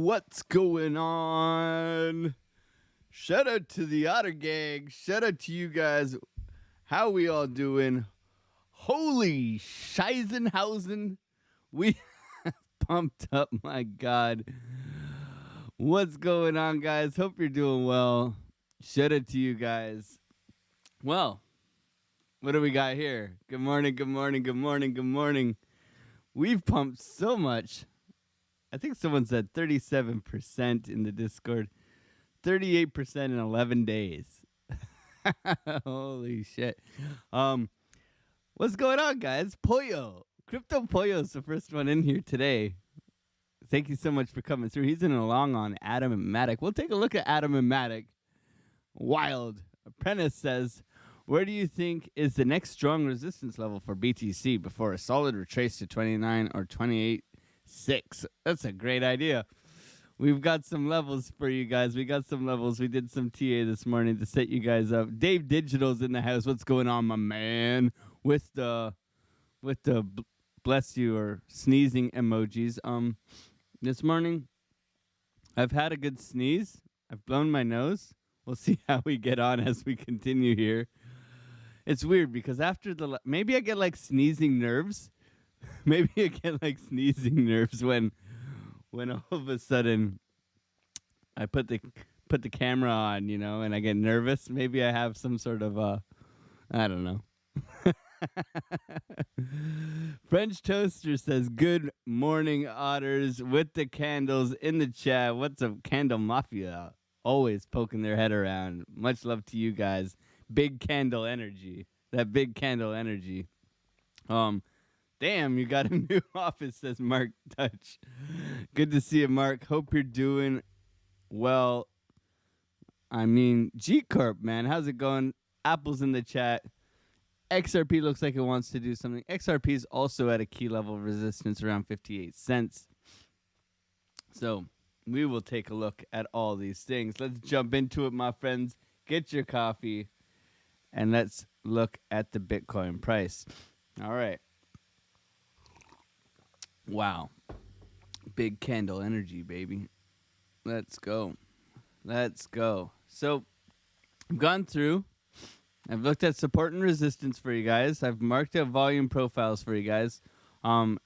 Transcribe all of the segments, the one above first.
What's going on? Shout out to the Otter Gang. Shout out to you guys. How we all doing? Holy Scheisenhausen. We pumped up, my God. What's going on, guys? Hope you're doing well. Shout out to you guys. Well, what do we got here? Good morning, good morning, good morning, good morning. We've pumped so much. I think someone said 37% in the Discord. 38% in 11 days. Holy shit. What's going on, guys? Pollo. Crypto Pollo is the first one in here today. Thank you so much for coming through. He's in along on Adam and Matic. We'll take a look at Adam and Matic. Wild. Apprentice says, where do you think is the next strong resistance level for BTC before a solid retrace to 29 or 28.6? That's a great idea. We've got some levels for you guys. We got some levels. We did some TA this morning to set you guys up. Dave Digital's in the house. What's going on, my man? With the bless you or sneezing emojis. This morning I've had a good sneeze. I've blown my nose. We'll see how we get on as we continue here. It's weird because after maybe I get like sneezing nerves. Maybe I get like sneezing nerves when all of a sudden I put the camera on, you know, and I get nervous. Maybe I have some sort of I don't know. French Toaster says, good morning, otters, with the candles in the chat. What's up, Candle Mafia? Always poking their head around. Much love to you guys. Big candle energy. That big candle energy. Damn, you got a new office, says Mark Touch. Good to see you, Mark. Hope you're doing well. I mean, G Corp, man. How's it going? Apple's in the chat. XRP looks like it wants to do something. XRP is also at a key level of resistance around 58 cents. So we will take a look at all these things. Let's jump into it, my friends. Get your coffee, and let's look at the Bitcoin price. All right. Wow. Big candle energy, baby. Let's go. Let's go. So I've gone through. I've looked at support and resistance for you guys. I've marked out volume profiles for you guys. And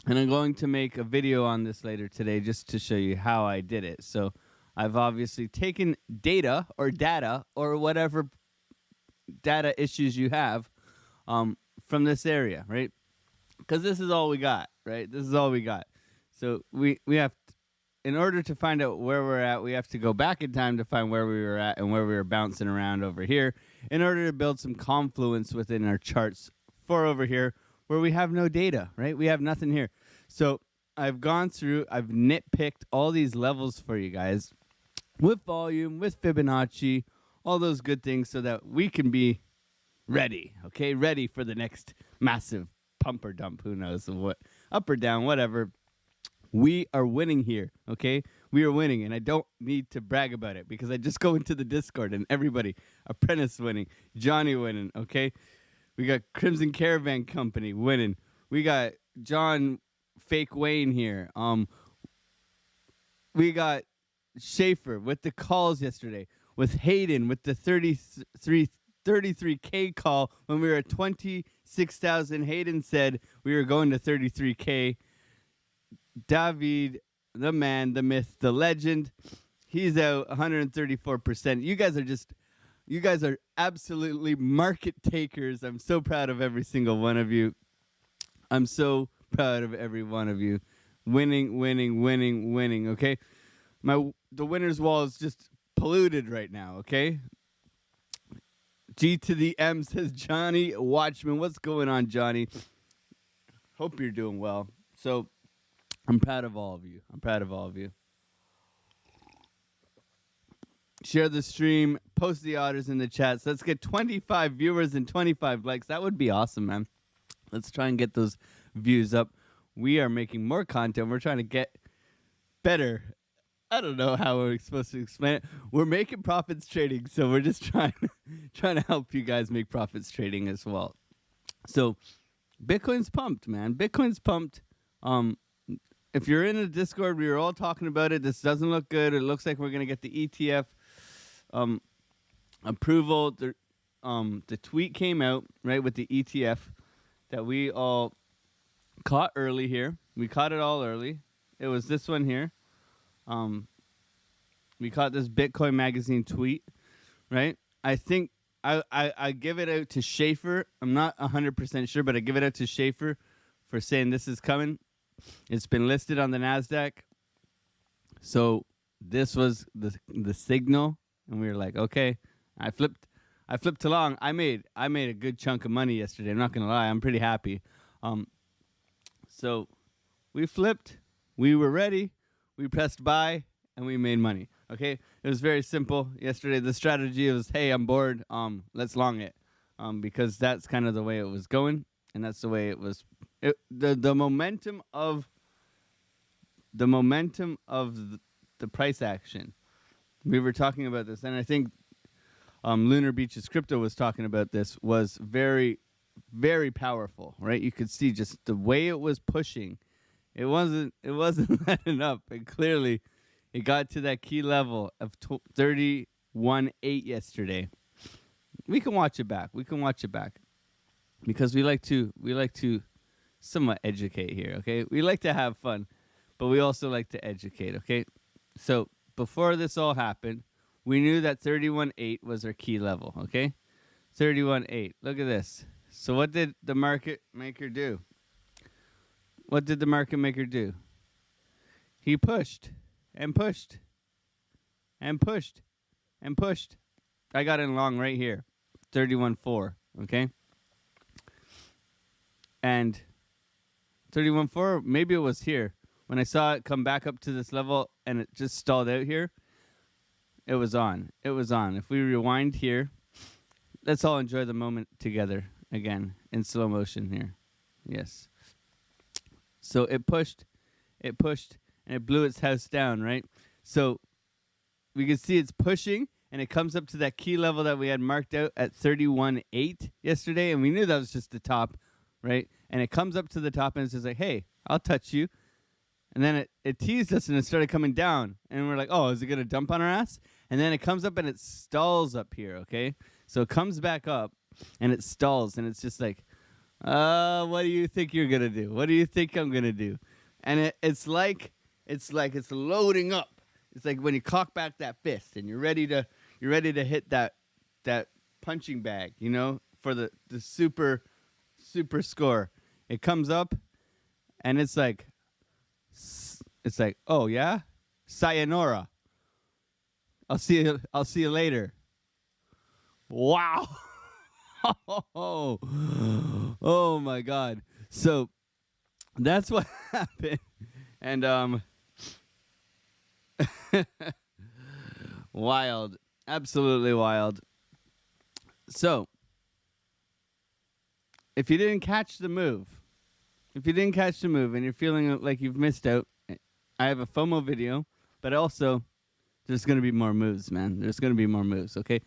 I'm going to make a video on this later today just to show you how I did it. So I've obviously taken data or whatever data issues you have from this area, right? Because this is all we got, right? This is all we got. So we have, in order to find out where we're at, we have to go back in time to find where we were at and where we were bouncing around over here in order to build some confluence within our charts for over here where we have no data, right? We have nothing here. So I've gone through, I've nitpicked all these levels for you guys with volume, with Fibonacci, all those good things so that we can be ready, okay? Ready for the next massive pump or dump, who knows what, up or down, whatever. We are winning here, okay? We are winning, and I don't need to brag about it because I just go into the Discord and everybody, Apprentice winning, Johnny winning, okay? We got Crimson Caravan Company winning. We got John Fake Wayne here. We got Schaefer with the calls yesterday, with Hayden with the 33K call when we were at 26,000. Hayden said we were going to 33K. David, the man, the myth, the legend, he's out 134%. You guys are absolutely market takers. I'm so proud of every single one of you. I'm so proud of every one of you. Winning, winning, winning, winning, okay? The winner's wall is just polluted right now, okay? G to the M says Johnny Watchman. What's going on, Johnny? Hope you're doing well. So I'm proud of all of you. I'm proud of all of you. Share the stream. Post the otters in the chat. So let's get 25 viewers and 25 likes. That would be awesome, man. Let's try and get those views up. We are making more content. We're trying to get better. I don't know how we're supposed to explain it. We're making profits trading, so we're just trying to help you guys make profits trading as well. So Bitcoin's pumped, man. Bitcoin's pumped. if you're in the Discord, we were all talking about it. This doesn't look good. It looks like we're gonna get the ETF approval. The tweet came out right with the ETF that we all caught early here. We caught it all early. It was this one here. We caught this Bitcoin Magazine tweet, right? I think I give it out to Schaefer. I'm not 100% sure, but I give it out to Schaefer for saying this is coming. It's been listed on the NASDAQ. So this was the signal, and we were like, okay. I flipped along. I made a good chunk of money yesterday. I'm not gonna lie. I'm pretty happy. So we flipped. We were ready. We pressed buy, and we made money. Okay, it was very simple yesterday. The strategy was, hey, I'm bored. Let's long it, because that's kind of the way it was going, and that's the way it was. The momentum of the price action. We were talking about this, and I think Lunar Beach's crypto was talking about this. Was very, very powerful, right? You could see just the way it was pushing. It wasn't letting up, and clearly, it got to that key level of 31.8 yesterday. We can watch it back. Because we like to somewhat educate here, okay? We like to have fun, but we also like to educate, okay? So before this all happened, we knew that 31.8 was our key level, okay? 31.8. Look at this. So what did the market maker do? What did the market maker do? He pushed and pushed and pushed and pushed. I got in long right here, 31.4, okay? And 31.4, maybe it was here. When I saw it come back up to this level and it just stalled out here, it was on. It was on. If we rewind here, let's all enjoy the moment together again in slow motion here. Yes. So it pushed, and it blew its house down, right? So we can see it's pushing, and it comes up to that key level that we had marked out at 31.8 yesterday, and we knew that was just the top, right? And it comes up to the top, and it's just like, hey, I'll touch you. And then it teased us, and it started coming down. And we're like, oh, is it going to dump on our ass? And then it comes up, and it stalls up here, okay? So it comes back up, and it stalls, and it's just like, what do you think you're going to do? What do you think I'm going to do? And it's like it's loading up. It's like when you cock back that fist, and you're ready to hit that punching bag, you know, for the super score. It comes up, and it's like, oh yeah, sayonara. I'll see you later. Wow. Oh my God. So that's what happened. And wild. Absolutely wild. So if you didn't catch the move, and you're feeling like you've missed out, I have a FOMO video, but also there's going to be more moves, man. There's going to be more moves, okay?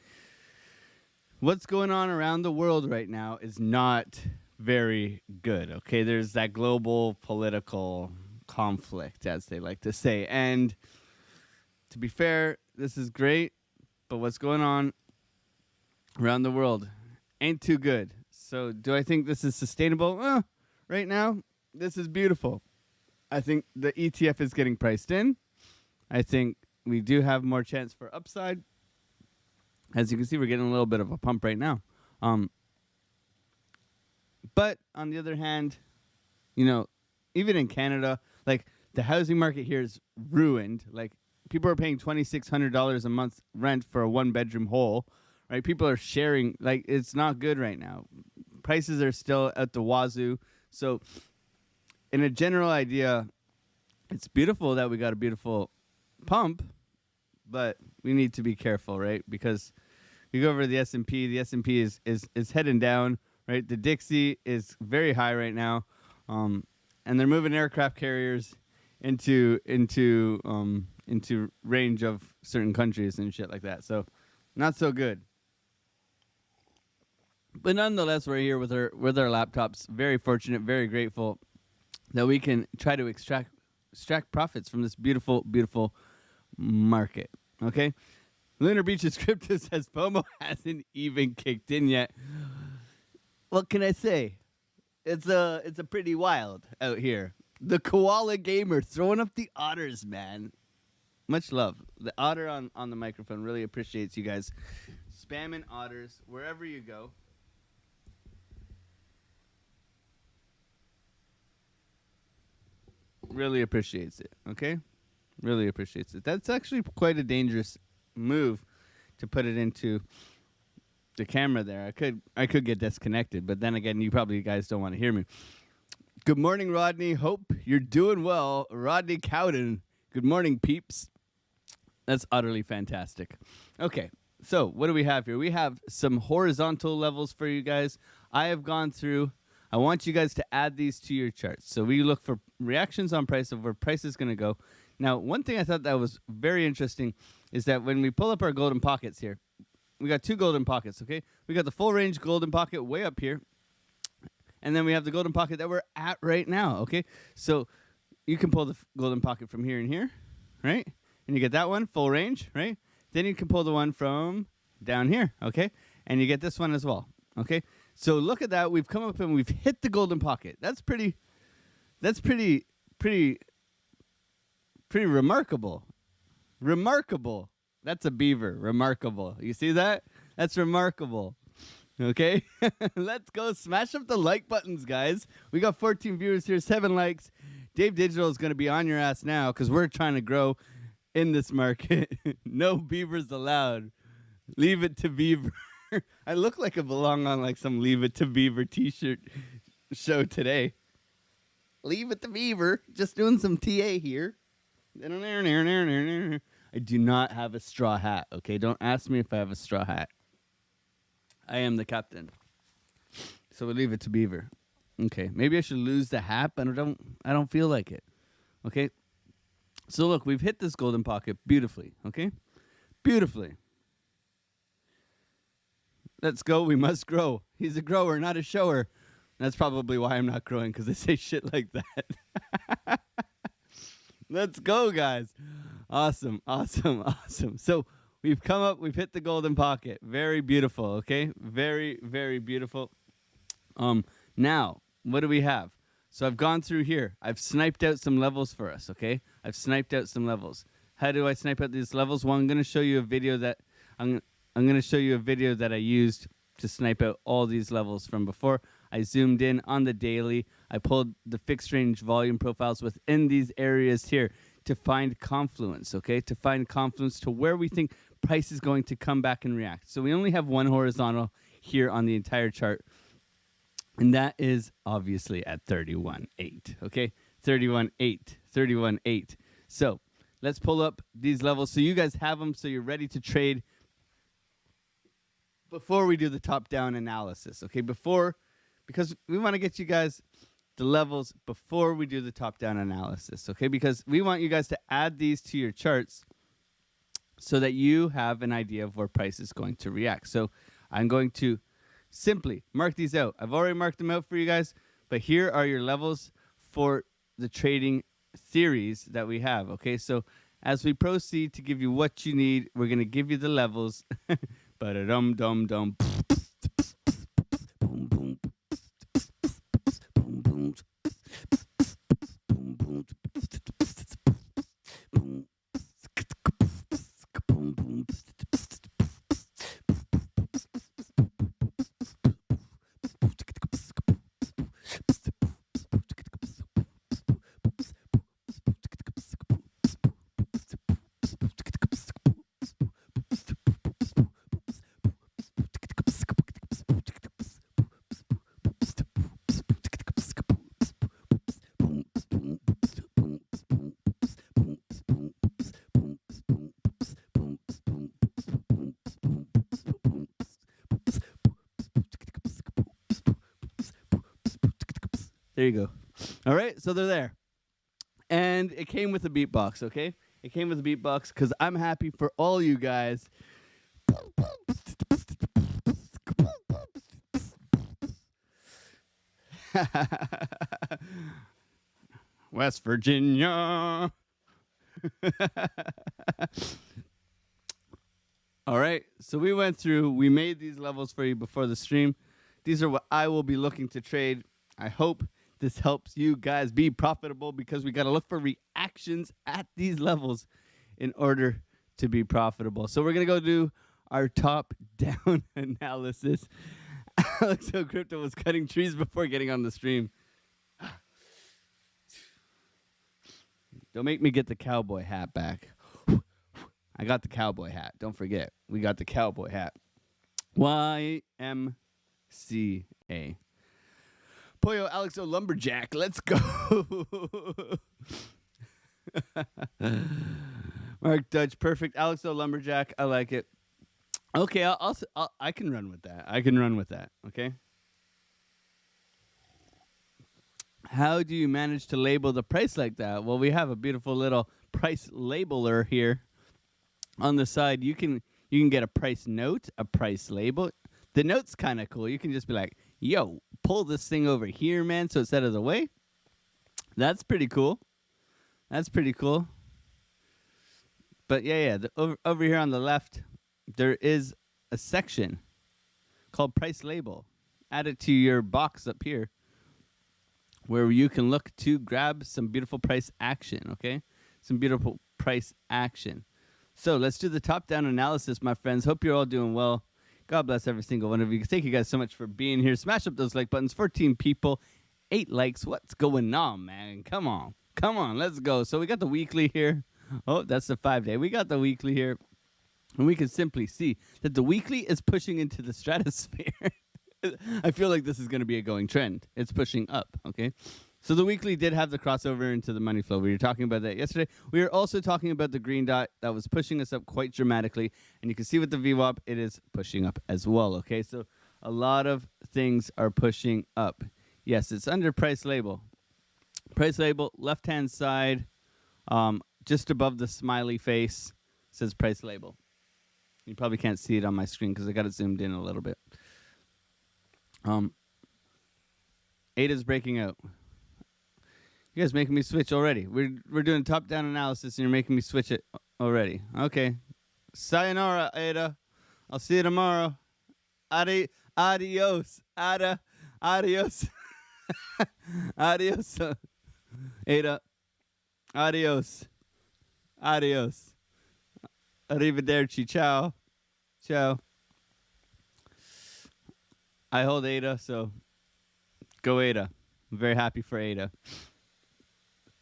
What's going on around the world right now is not very good, okay? There's that global political conflict, as they like to say. And to be fair, this is great, but what's going on around the world ain't too good. So do I think this is sustainable? Right now, this is beautiful. I think the ETF is getting priced in. I think we do have more chance for upside. As you can see, we're getting a little bit of a pump right now. But on the other hand, you know, even in Canada, like the housing market here is ruined. Like people are paying $2,600 a month rent for a 1-bedroom hole, right? People are sharing. Like it's not good right now. Prices are still at the wazoo. So in a general idea, it's beautiful that we got a beautiful pump, but we need to be careful, right? Because you go over to the S&P is heading down, right? The Dixie is very high right now, and they're moving aircraft carriers into range of certain countries and shit like that. So, not so good. But nonetheless, we're here with our laptops. Very fortunate, very grateful that we can try to extract extract profits from this beautiful, beautiful market. Okay? Lunar Beach's crypto says FOMO hasn't even kicked in yet. What can I say? It's a pretty wild out here. The koala gamer throwing up the otters, man. Much love. The otter on the microphone really appreciates you guys spamming otters wherever you go. Really appreciates it, okay? Really appreciates it. That's actually quite a dangerous move to put it into the camera there. I could get disconnected, but then again, you guys don't want to hear me. Good morning, Rodney. Hope you're doing well. Rodney Cowden. Good morning, peeps. That's utterly fantastic. Okay, so what do we have here? We have some horizontal levels for you guys. I have gone through. I want you guys to add these to your charts. So we look for reactions on price of where price is going to go. Now, one thing I thought that was very interesting is that when we pull up our golden pockets here, we got two golden pockets, okay? We got the full range golden pocket way up here. And then we have the golden pocket that we're at right now, okay? So you can pull the golden pocket from here and here, right? And you get that one, full range, right? Then you can pull the one from down here, okay? And you get this one as well, okay? So look at that. We've come up and we've hit the golden pocket. That's pretty remarkable. Remarkable. That's a beaver. Remarkable. You see that? That's remarkable. Okay? Let's go. Smash up the like buttons, guys. We got 14 viewers here, 7 likes. Dave Digital is going to be on your ass now because we're trying to grow in this market. No beavers allowed. Leave it to Beaver. I look like I belong on like some Leave It to Beaver t-shirt show today. Leave it to Beaver. Just doing some TA here. I do not have a straw hat, okay? Don't ask me if I have a straw hat. I am the captain. So we'll leave it to Beaver. Okay, maybe I should lose the hat, but I don't feel like it. Okay? So look, we've hit this golden pocket beautifully, okay? Beautifully. Let's go. We must grow. He's a grower, not a shower. That's probably why I'm not growing, because they say shit like that. Let's go, guys. Awesome, awesome, awesome. So we've come up. We've hit the golden pocket. Very beautiful, okay? Very, very beautiful. Now, what do we have? So I've gone through here. I've sniped out some levels for us, okay? I've sniped out some levels. How do I snipe out these levels? Well, I'm going to show you a video that I'm going to show you a video that I used to snipe out all these levels from before. I zoomed in on the daily. I pulled the fixed range volume profiles within these areas here to find confluence, okay? To find confluence to where we think price is going to come back and react. So we only have one horizontal here on the entire chart, and that is obviously at 31.8, okay? 31.8, 31.8. So let's pull up these levels so you guys have them so you're ready to trade before we do the top-down analysis, okay? Because we want to get you guys the levels before we do the top-down analysis, okay? Because we want you guys to add these to your charts so that you have an idea of where price is going to react. So I'm going to simply mark these out. I've already marked them out for you guys, but here are your levels for the trading theories that we have, okay? So as we proceed to give you what you need, we're going to give you the levels. Ba-da-dum-dum-dum. Boom, boom. Boom, boom. Boom, boom. Boom. Boom, boom. There you go. All right, so they're there. And it came with a beatbox, okay? It came with a beatbox because I'm happy for all you guys. West Virginia. All right. So we made these levels for you before the stream. These are what I will be looking to trade. I hope this helps you guys be profitable because we got to look for reactions at these levels in order to be profitable. So we're going to go do our top down analysis. Alexo Crypto was cutting trees before getting on the stream. Don't make me get the cowboy hat back. I got the cowboy hat. Don't forget, we got the cowboy hat. YMCA. Pollo Alexo Lumberjack. Let's go. Mark Dutch. Perfect. Alexo Lumberjack. I like it. Okay, I can run with that. Okay. How do you manage to label the price like that? Well, we have a beautiful little price labeler here on the side. You can get a price note, a price label. The note's kind of cool. You can just be like, yo, pull this thing over here, man, so it's out of the way. That's pretty cool. But yeah. Over here on the left, there is a section called price label. Add it to your box up here where you can look to grab some beautiful price action, okay? Some beautiful price action. So let's do the top-down analysis, my friends. Hope you're all doing well. God bless every single one of you. Thank you guys so much for being here. Smash up those like buttons. 14 people, 8 likes. What's going on, man? Come on, let's go. So we got the weekly here. Oh, that's the 5-day. We got the weekly here. And we can simply see that the weekly is pushing into the stratosphere. I feel like this is going to be a going trend. It's pushing up, okay? So the weekly did have the crossover into the money flow. We were talking about that yesterday. We were also talking about the green dot that was pushing us up quite dramatically. And you can see with the VWAP, it is pushing up as well, okay? So a lot of things are pushing up. Yes, it's under price label. Price label, left-hand side, just above the smiley face, says price label. You probably can't see it on my screen because I got it zoomed in a little bit. ADA's breaking out. You guys making me switch already. We're doing top-down analysis, and you're making me switch it already. Okay. Sayonara, ADA. I'll see you tomorrow. Adios. Ada. Adios. Adios. ADA. Adios. Adios. Arrivederci. Ciao. Ciao. I hold ADA, so go ADA. I'm very happy for ADA.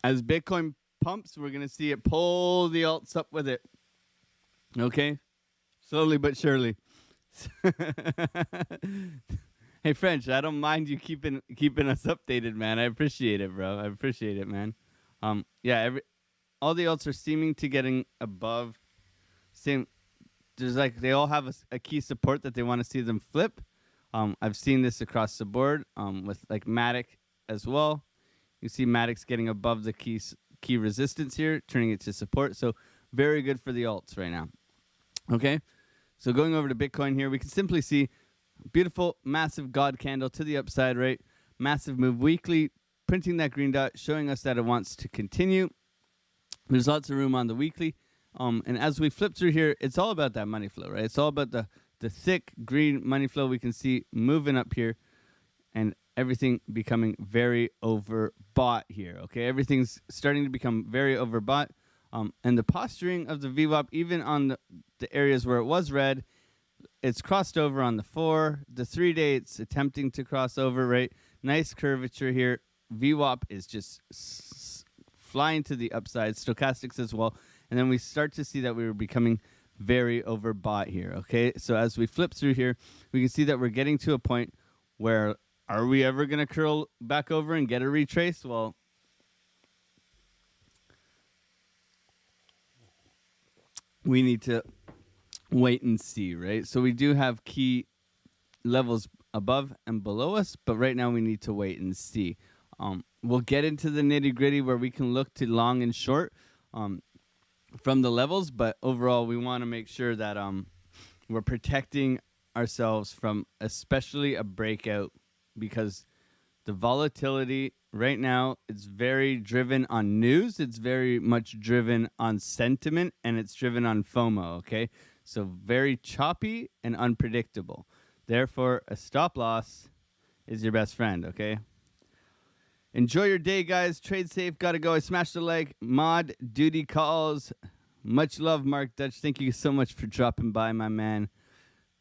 As Bitcoin pumps, we're going to see it pull the alts up with it. Okay? Slowly but surely. Hey, French, I don't mind you keeping us updated, man. I appreciate it, bro. I appreciate it, man. Yeah, all the alts are seeming to getting above. There's like they all have a key support that they want to see them flip. I've seen this across the board with like Matic as well. You see Matic's getting above the key resistance here, turning it to support. So very good for the alts right now. Okay, so going over to Bitcoin here, we can simply see beautiful, massive God candle to the upside, right? Massive move weekly, printing that green dot, showing us that it wants to continue. There's lots of room on the weekly. And as we flip through here, it's all about that money flow, right? It's all about the thick green money flow we can see moving up here and everything becoming very overbought here, okay? Everything's starting to become very overbought. And the posturing of the VWAP, even on the areas where it was red, it's crossed over on the 4. The 3-day, it's attempting to cross over, right? Nice curvature here. VWAP is just flying to the upside. Stochastics as well. And then we start to see that we were becoming very overbought here, okay? So as we flip through here, we can see that we're getting to a point where are we ever going to curl back over and get a retrace? Well, we need to wait and see, right? So we do have key levels above and below us, but right now we need to wait and see. We'll get into the nitty-gritty where we can look to long and short from the levels, but overall we want to make sure that we're protecting ourselves from especially a breakout, because The volatility right now, it's very driven on news. It's very much driven on sentiment, and it's driven on FOMO, okay? So very choppy and unpredictable. Therefore, a stop loss is your best friend, okay? Enjoy your day, guys. Trade safe. Gotta go. I smashed the leg. Mod duty calls. Much love, Mark Dutch. Thank you so much for dropping by, my man.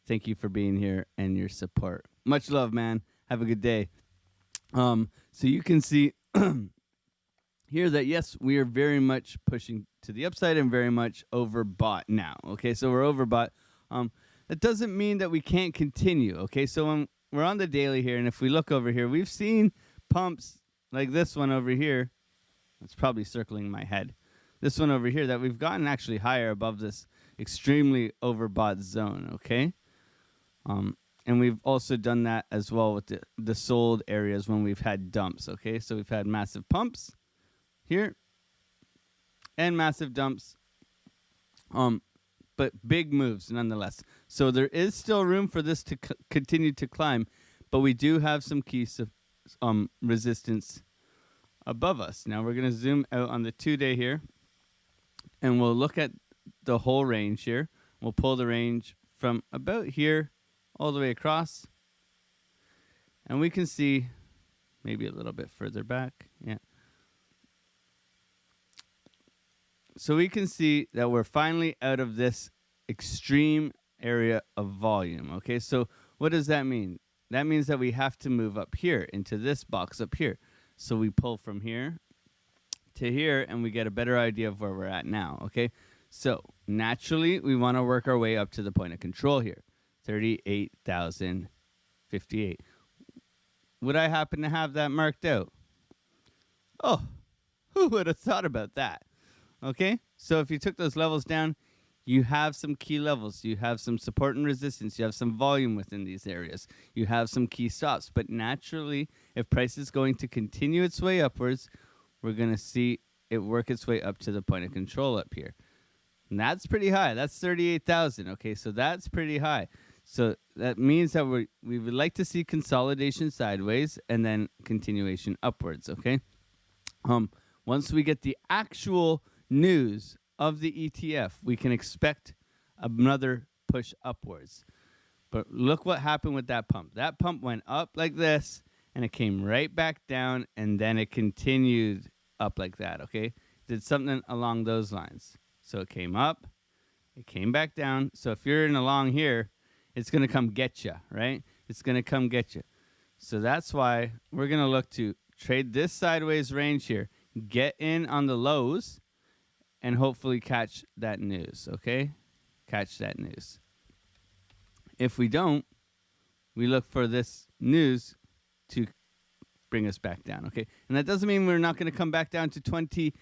Thank you for being here and your support. Much love, man. Have a good day. So you can see here that, yes, we are very much pushing to the upside and very much overbought now. Okay, so we're overbought. That doesn't mean that we can't continue. Okay, so when we're on the daily here, and if we look over here, we've seen pumps like this one over here. It's probably circling my head. This one over here that we've gotten actually higher above this extremely overbought zone. Okay. And we've also done that as well with the sold areas when we've had dumps, okay? So we've had massive pumps here and massive dumps, but big moves nonetheless. So there is still room for this to continue to climb, but we do have some key resistance above us. Now we're going to zoom out on the 2-day here, and we'll look at the whole range here. We'll pull the range from about here all the way across, and we can see maybe a little bit further back. Yeah. So we can see that we're finally out of this extreme area of volume. Okay, so what does that mean? That means that we have to move up here into this box up here. So we pull from here to here, and we get a better idea of where we're at now. Okay, so naturally we want to work our way up to the point of control here. 38,058. Would I happen to have that marked out? Oh, who would have thought about that? Okay, so if you took those levels down, you have some key levels. You have some support and resistance. You have some volume within these areas. You have some key stops. But naturally, if price is going to continue its way upwards, we're going to see it work its way up to the point of control up here. And that's pretty high. That's 38,000. Okay, so that's pretty high. So that means that we would like to see consolidation sideways and then continuation upwards, okay? Once we get the actual news of the ETF, we can expect another push upwards. But look what happened with that pump. That pump went up like this, and it came right back down, and then it continued up like that, okay? Did something along those lines. So it came up, it came back down. So if you're in along here, it's going to come get you, right? It's going to come get you. So that's why we're going to look to trade this sideways range here, get in on the lows, and hopefully catch that news, okay? Catch that news. If we don't, we look for this news to bring us back down, okay? And that doesn't mean we're not going to come back down to 20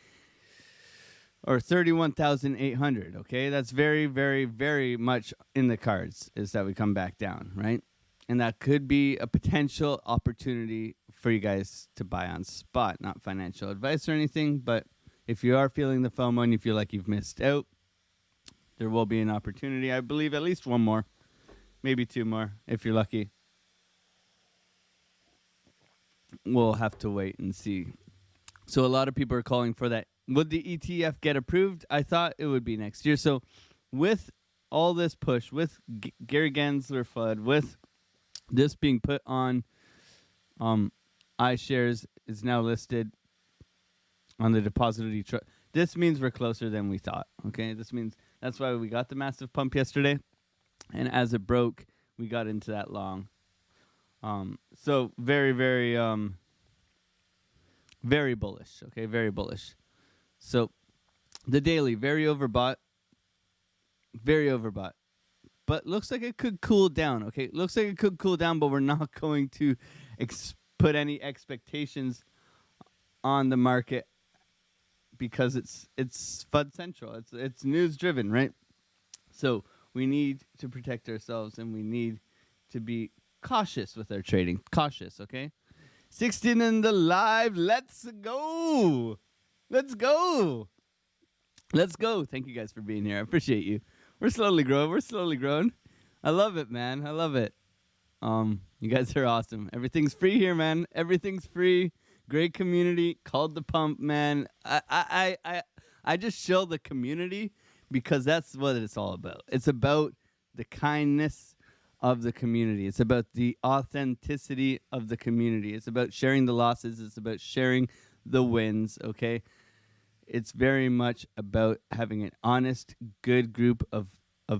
or 31,800, okay? That's very, very, very much in the cards, is that we come back down, right? And that could be a potential opportunity for you guys to buy on spot. Not financial advice or anything, but if you are feeling the FOMO and you feel like you've missed out, there will be an opportunity. I believe at least one more, maybe two more, if you're lucky. We'll have to wait and see. So a lot of people are calling for that. Would the ETF get approved? I thought it would be next year. So with all this push, with Gary Gensler FUD, with this being put on iShares is now listed on the depository trust. This means we're closer than we thought. Okay, this means that's why we got the massive pump yesterday, and as it broke, we got into that long. So very, very, very bullish. Okay, very bullish. So the daily, very overbought, but looks like it could cool down. Okay, looks like it could cool down, but we're not going to put any expectations on the market because it's FUD central. It's news driven, right? So we need to protect ourselves, and we need to be cautious with our trading. Cautious, okay? 16 in the live. Let's go. Let's go. Let's go. Thank you guys for being here. I appreciate you. We're slowly growing. I love it, man. I love it. You guys are awesome. Everything's free here, man. Everything's free. Great community called the Pump, man. I just show the community because that's what it's all about. It's about the kindness of the community. It's about the authenticity of the community. It's about sharing the losses. It's about sharing the wins, okay? It's very much about having an honest, good group of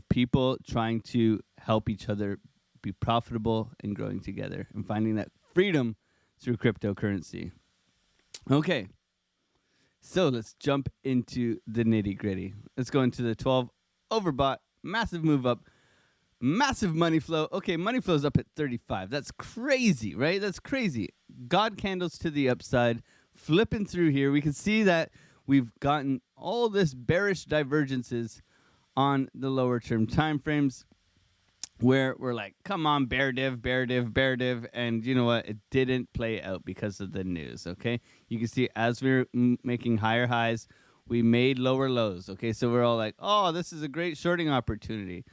people trying to help each other be profitable and growing together and finding that freedom through cryptocurrency. Okay, so let's jump into the nitty gritty. Let's go into the 12 overbought, massive move up, massive money flow. Okay, money flow's up at 35. That's crazy, right? That's crazy. God candles to the upside, flipping through here. We can see that we've gotten all this bearish divergences on the lower term time frames where we're like, come on, bear div, bear div, bear div. And you know what? It didn't play out because of the news, okay? You can see as we're making higher highs, we made lower lows, okay? So we're all like, oh, this is a great shorting opportunity.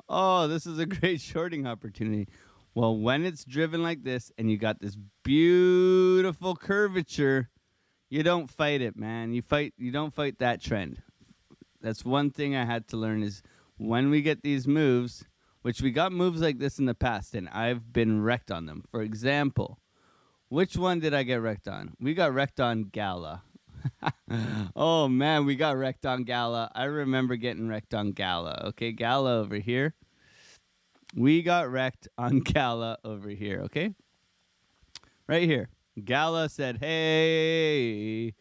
Oh, this is a great shorting opportunity. Well, when it's driven like this and you got this beautiful curvature, you don't fight it, man. You don't fight that trend. That's one thing I had to learn is when we get these moves, which we got moves like this in the past, and I've been wrecked on them. For example, which one did I get wrecked on? We got wrecked on Gala. Oh, man, we got wrecked on Gala. I remember getting wrecked on Gala. Okay, Gala over here. We got wrecked on Gala over here, okay? Right here. Gala said, hey,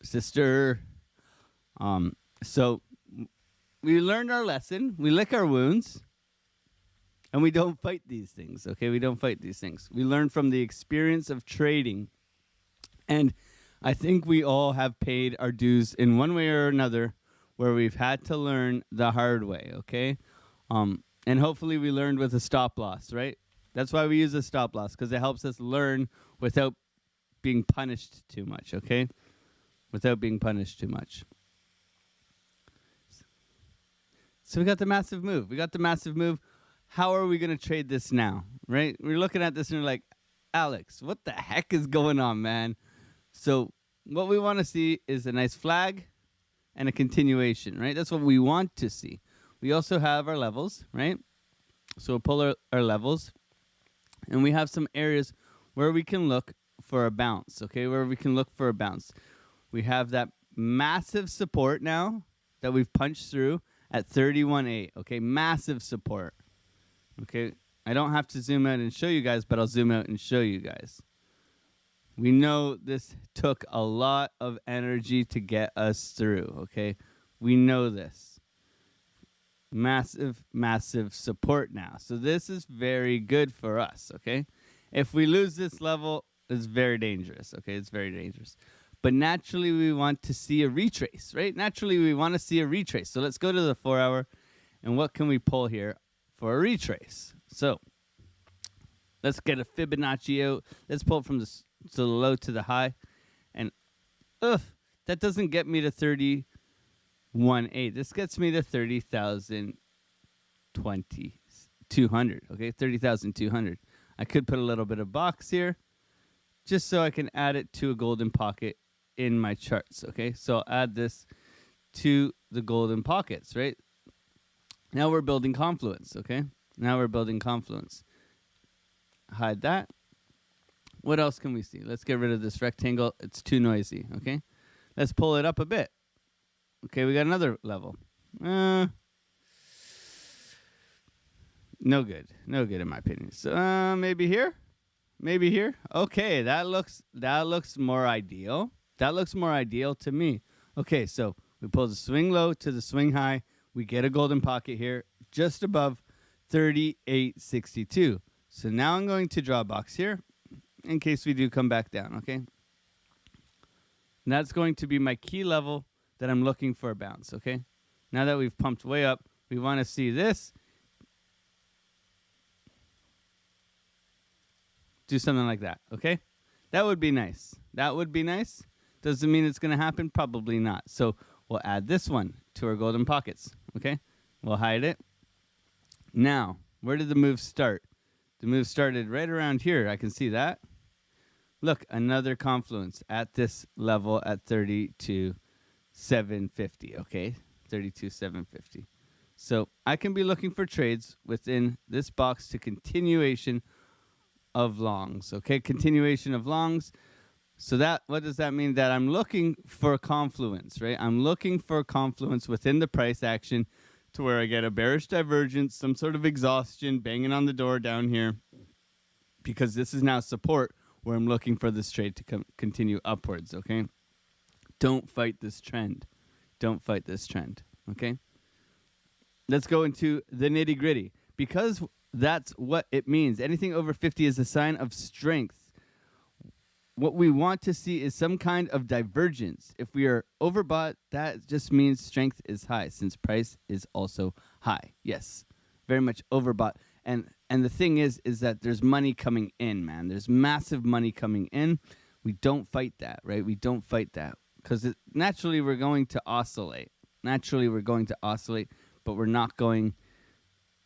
sister. So we learned our lesson. We lick our wounds. And we don't fight these things, okay? We don't fight these things. We learn from the experience of trading. And I think we all have paid our dues in one way or another where we've had to learn the hard way, okay? And hopefully we learned with a stop loss, right? That's why we use a stop loss, because it helps us learn without being punished too much, okay? Without being punished too much. So we got the massive move. We got the massive move. How are we going to trade this now, right? We're looking at this and we're like, Alex, what the heck is going on, man? So what we want to see is a nice flag and a continuation, right? That's what we want to see. We also have our levels, right? So we'll pull our levels. And we have some areas where we can look for a bounce, okay? Where we can look for a bounce. We have that massive support now that we've punched through at 31.8, okay? Massive support, okay? I don't have to zoom out and show you guys, but I'll zoom out and show you guys. We know this took a lot of energy to get us through, okay? We know this. Massive, massive support now. So this is very good for us, okay? If we lose this level, it's very dangerous, okay? It's very dangerous. But naturally, we want to see a retrace, right? Naturally, we want to see a retrace. So let's go to the 4 hour, and what can we pull here for a retrace? So let's get a Fibonacci out. Let's pull it from the low to the high. And, that doesn't get me to 31.8. This gets me to 30,200, okay? 30,200. I could put a little bit of box here just so I can add it to a golden pocket in my charts, okay? So I'll add this to the golden pockets, right? Now we're building confluence, okay? Now we're building confluence. Hide that. What else can we see? Let's get rid of this rectangle. It's too noisy, okay? Let's pull it up a bit. Okay, we got another level. No good. No good in my opinion. So maybe here? Maybe here? Okay, that looks more ideal. That looks more ideal to me. Okay, so we pull the swing low to the swing high. We get a golden pocket here just above 38.62. So now I'm going to draw a box here in case we do come back down, okay? And that's going to be my key level that I'm looking for a bounce, okay? Now that we've pumped way up, we want to see this. Do something like that, okay? That would be nice. That would be nice. Doesn't mean it's going to happen. Probably not. So we'll add this one to our golden pockets, okay? We'll hide it. Now, where did the move start? The move started right around here. I can see that. Look, another confluence at this level at 32,750. Okay, 32,750. So I can be looking for trades within this box to continuation of longs. Okay, continuation of longs. So that, what does that mean? That I'm looking for a confluence, right? I'm looking for a confluence within the price action to where I get a bearish divergence, some sort of exhaustion, banging on the door down here, because this is now support where I'm looking for this trade to continue upwards, okay? Don't fight this trend. Don't fight this trend, okay? Let's go into the nitty gritty, because that's what it means. Anything over 50 is a sign of strength. What we want to see is some kind of divergence. If we are overbought, that just means strength is high, since price is also high. Yes, very much overbought. And the thing is that there's money coming in, man. There's massive money coming in. We don't fight that, right? We don't fight that, because naturally we're going to oscillate. Naturally we're going to oscillate, but we're not going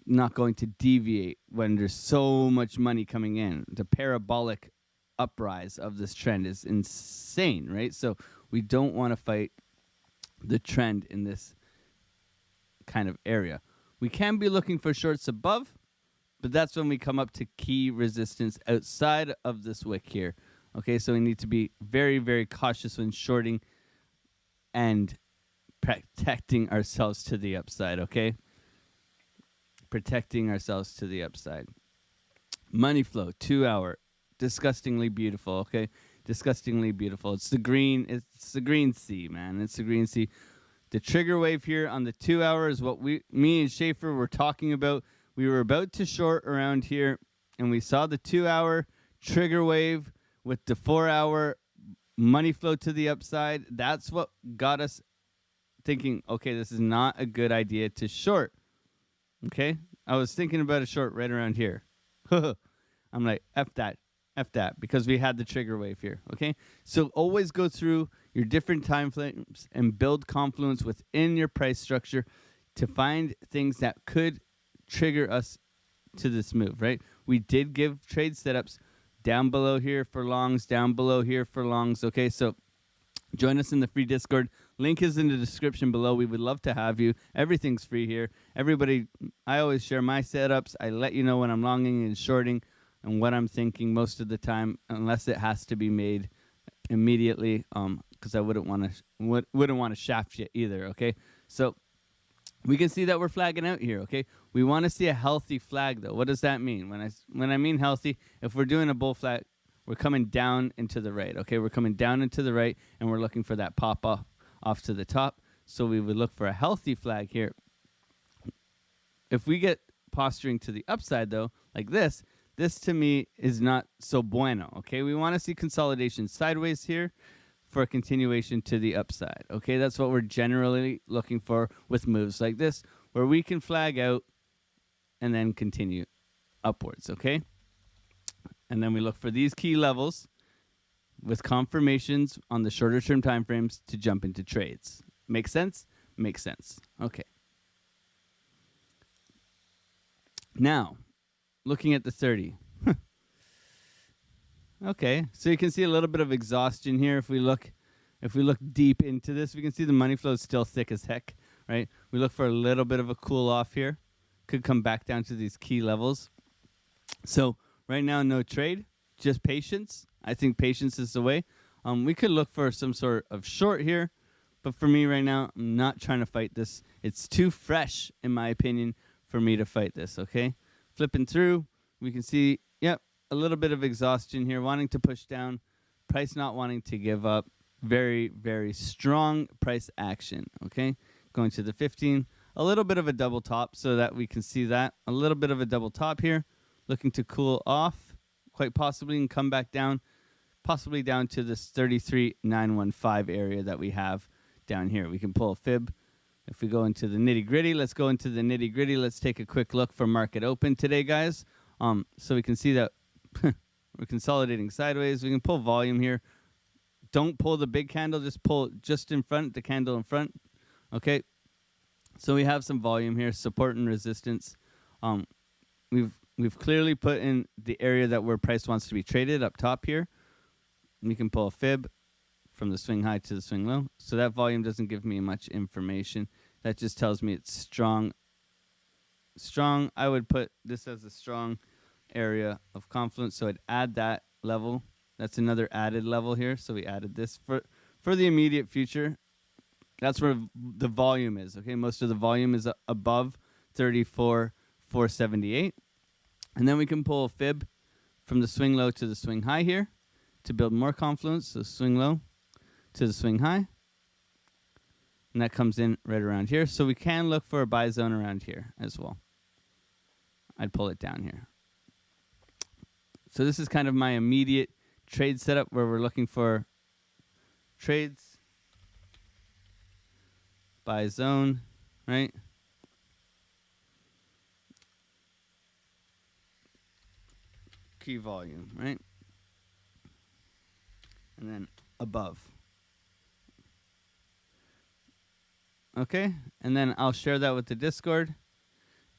to deviate when there's so much money coming in. The parabolic uprise of this trend is insane, right? So we don't want to fight the trend in this kind of area. We can be looking for shorts above, but that's when we come up to key resistance outside of this wick here. Okay, so we need to be very, very cautious when shorting and protecting ourselves to the upside, okay? Protecting ourselves to the upside. Money flow, 2 hour. Disgustingly beautiful, okay? Disgustingly beautiful. It's the green sea, man. It's the green sea. The trigger wave here on the 2 hour is what me and Schaefer were talking about. We were about to short around here, and we saw the 2 hour trigger wave with the 4 hour money flow to the upside. That's what got us thinking, okay, this is not a good idea to short. Okay? I was thinking about a short right around here. I'm like, F that, because we had the trigger wave here, okay? So always go through your different time frames and build confluence within your price structure to find things that could trigger us to this move, right? We did give trade setups down below here for longs, down below here for longs, okay? So join us in the free Discord. Link is in the description below. We would love to have you. Everything's free here. Everybody, I always share my setups. I let you know when I'm longing and shorting and what I'm thinking most of the time, unless it has to be made immediately, because I wouldn't want to shaft you either, okay? So we can see that we're flagging out here, okay? We want to see a healthy flag, though. What does that mean? When I mean healthy, if we're doing a bull flag, we're coming down into the right, okay? We're coming down into the right, and we're looking for that pop off to the top. So we would look for a healthy flag here. If we get posturing to the upside, though, like this to me is not so bueno, okay? We want to see consolidation sideways here for a continuation to the upside, okay? That's what we're generally looking for with moves like this, where we can flag out and then continue upwards, okay? And then we look for these key levels with confirmations on the shorter term time frames to jump into trades. Make sense? Makes sense. Okay. Now, looking at the 30. Okay, so you can see a little bit of exhaustion here. If we look deep into this, we can see the money flow is still thick as heck, right? We look for a little bit of a cool off here. Could come back down to these key levels. So right now, no trade, just patience. I think patience is the way. We could look for some sort of short here, but for me right now, I'm not trying to fight this. It's too fresh, in my opinion, for me to fight this, okay? Flipping through, we can see, yep, a little bit of exhaustion here, wanting to push down, price not wanting to give up. Very, very strong price action, okay? Going to the 15, a little bit of a double top so that we can see that. A little bit of a double top here, looking to cool off, quite possibly, and come back down, possibly down to this 33,915 area that we have down here. We can pull a fib. If we go into the nitty-gritty, let's go into the nitty-gritty. Let's take a quick look for market open today, guys. So we can see that we're consolidating sideways. We can pull volume here. Don't pull the big candle. Just pull just in front, the candle in front. Okay. So we have some volume here, support and resistance. We've we've clearly put in the area that where price wants to be traded up top here. We can pull a fib from the swing high to the swing low. So that volume doesn't give me much information. That just tells me it's strong. Strong, I would put this as a strong area of confluence. So I'd add that level. That's another added level here. So we added this for the immediate future. That's where the volume is. Okay, most of the volume is above 34,478. And then we can pull a fib from the swing low to the swing high here to build more confluence. So swing low to the swing high. And that comes in right around here. So we can look for a buy zone around here as well. I'd pull it down here. So this is kind of my immediate trade setup where we're looking for trades, buy zone, right? Key volume, right? And then above. Okay, and then I'll share that with the Discord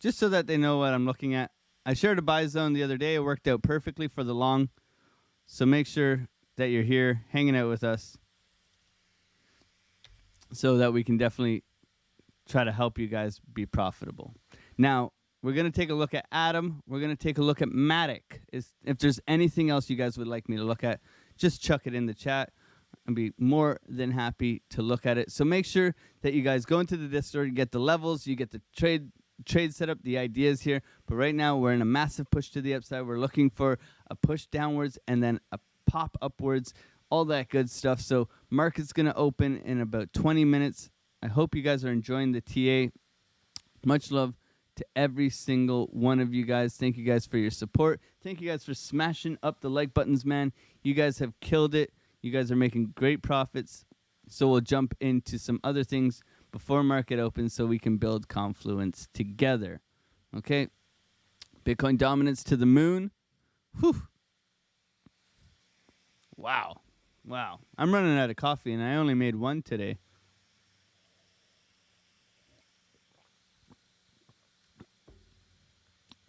just so that they know what I'm looking at. I shared a buy zone the other day. It worked out perfectly for the long. So make sure that you're here hanging out with us so that we can definitely try to help you guys be profitable. Now, we're going to take a look at Atom. We're going to take a look at Matic. If there's anything else you guys would like me to look at, just chuck it in the chat. I'd be more than happy to look at it. So make sure that you guys go into the Discord, you get the levels, you get the trade set up, the ideas here. But right now we're in a massive push to the upside. We're looking for a push downwards and then a pop upwards, all that good stuff. So market's going to open in about 20 minutes. I hope you guys are enjoying the TA. Much love to every single one of you guys. Thank you guys for your support. Thank you guys for smashing up the like buttons, man. You guys have killed it. You guys are making great profits. So we'll jump into some other things before market opens so we can build confluence together. Okay? Bitcoin dominance to the moon. Whew. Wow. Wow. I'm running out of coffee and I only made one today.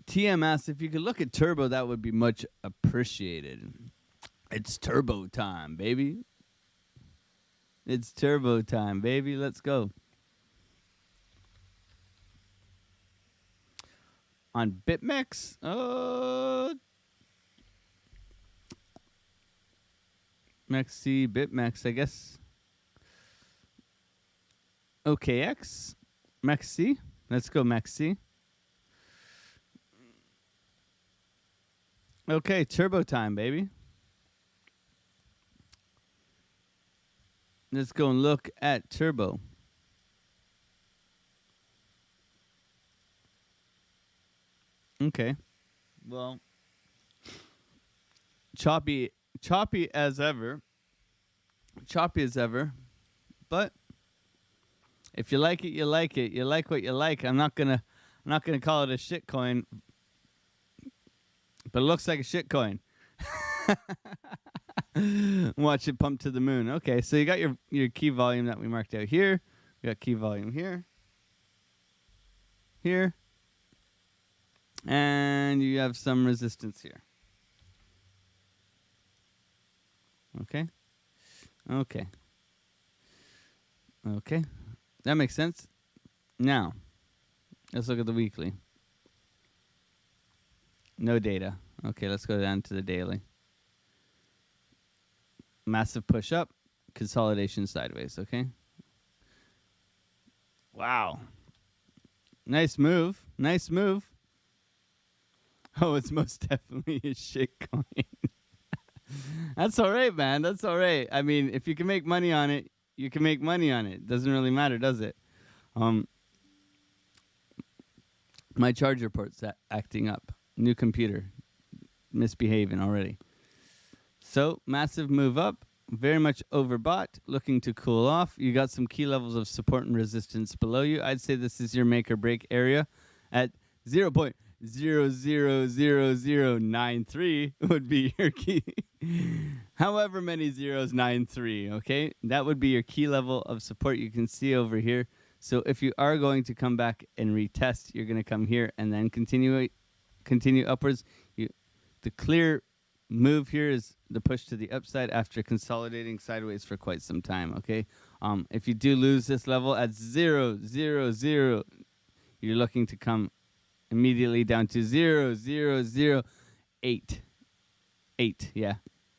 TMS, if you could look at Turbo, that would be much appreciated. It's turbo time, baby. It's turbo time, baby. Let's go. On BitMEX, MEXC, BitMEX, I guess. OKX, MEXC. Let's go MEXC. Okay, turbo time, baby. Let's go and look at Turbo. Okay. Well, choppy as ever. Choppy as ever. But if you like it, you like it. You like what you like. I'm not gonna call it a shit coin. But it looks like a shit coin. Watch it pump to the moon. Okay, so you got your key volume that we marked out here. You got key volume here. Here. And you have some resistance here. Okay. Okay. Okay. That makes sense. Now, let's look at the weekly. No data. Okay, let's go down to the daily. Massive push up, consolidation sideways, okay? Wow. Nice move. Nice move. Oh, it's most definitely a shit coin. That's all right, man. That's all right. I mean, if you can make money on it, you can make money on it. Doesn't really matter, does it? My charger port's acting up. New computer. Misbehaving already. So, massive move up, very much overbought, looking to cool off. You got some key levels of support and resistance below you. I'd say this is your make or break area at 0.000093 would be your key. However many zeros, 93, okay? That would be your key level of support you can see over here. So if you are going to come back and retest, you're going to come here and then continue continue upwards. The clear move here is the push to the upside after consolidating sideways for quite some time. Okay, if you do lose this level at 0.000, you're looking to come immediately down to 0.008. Yeah.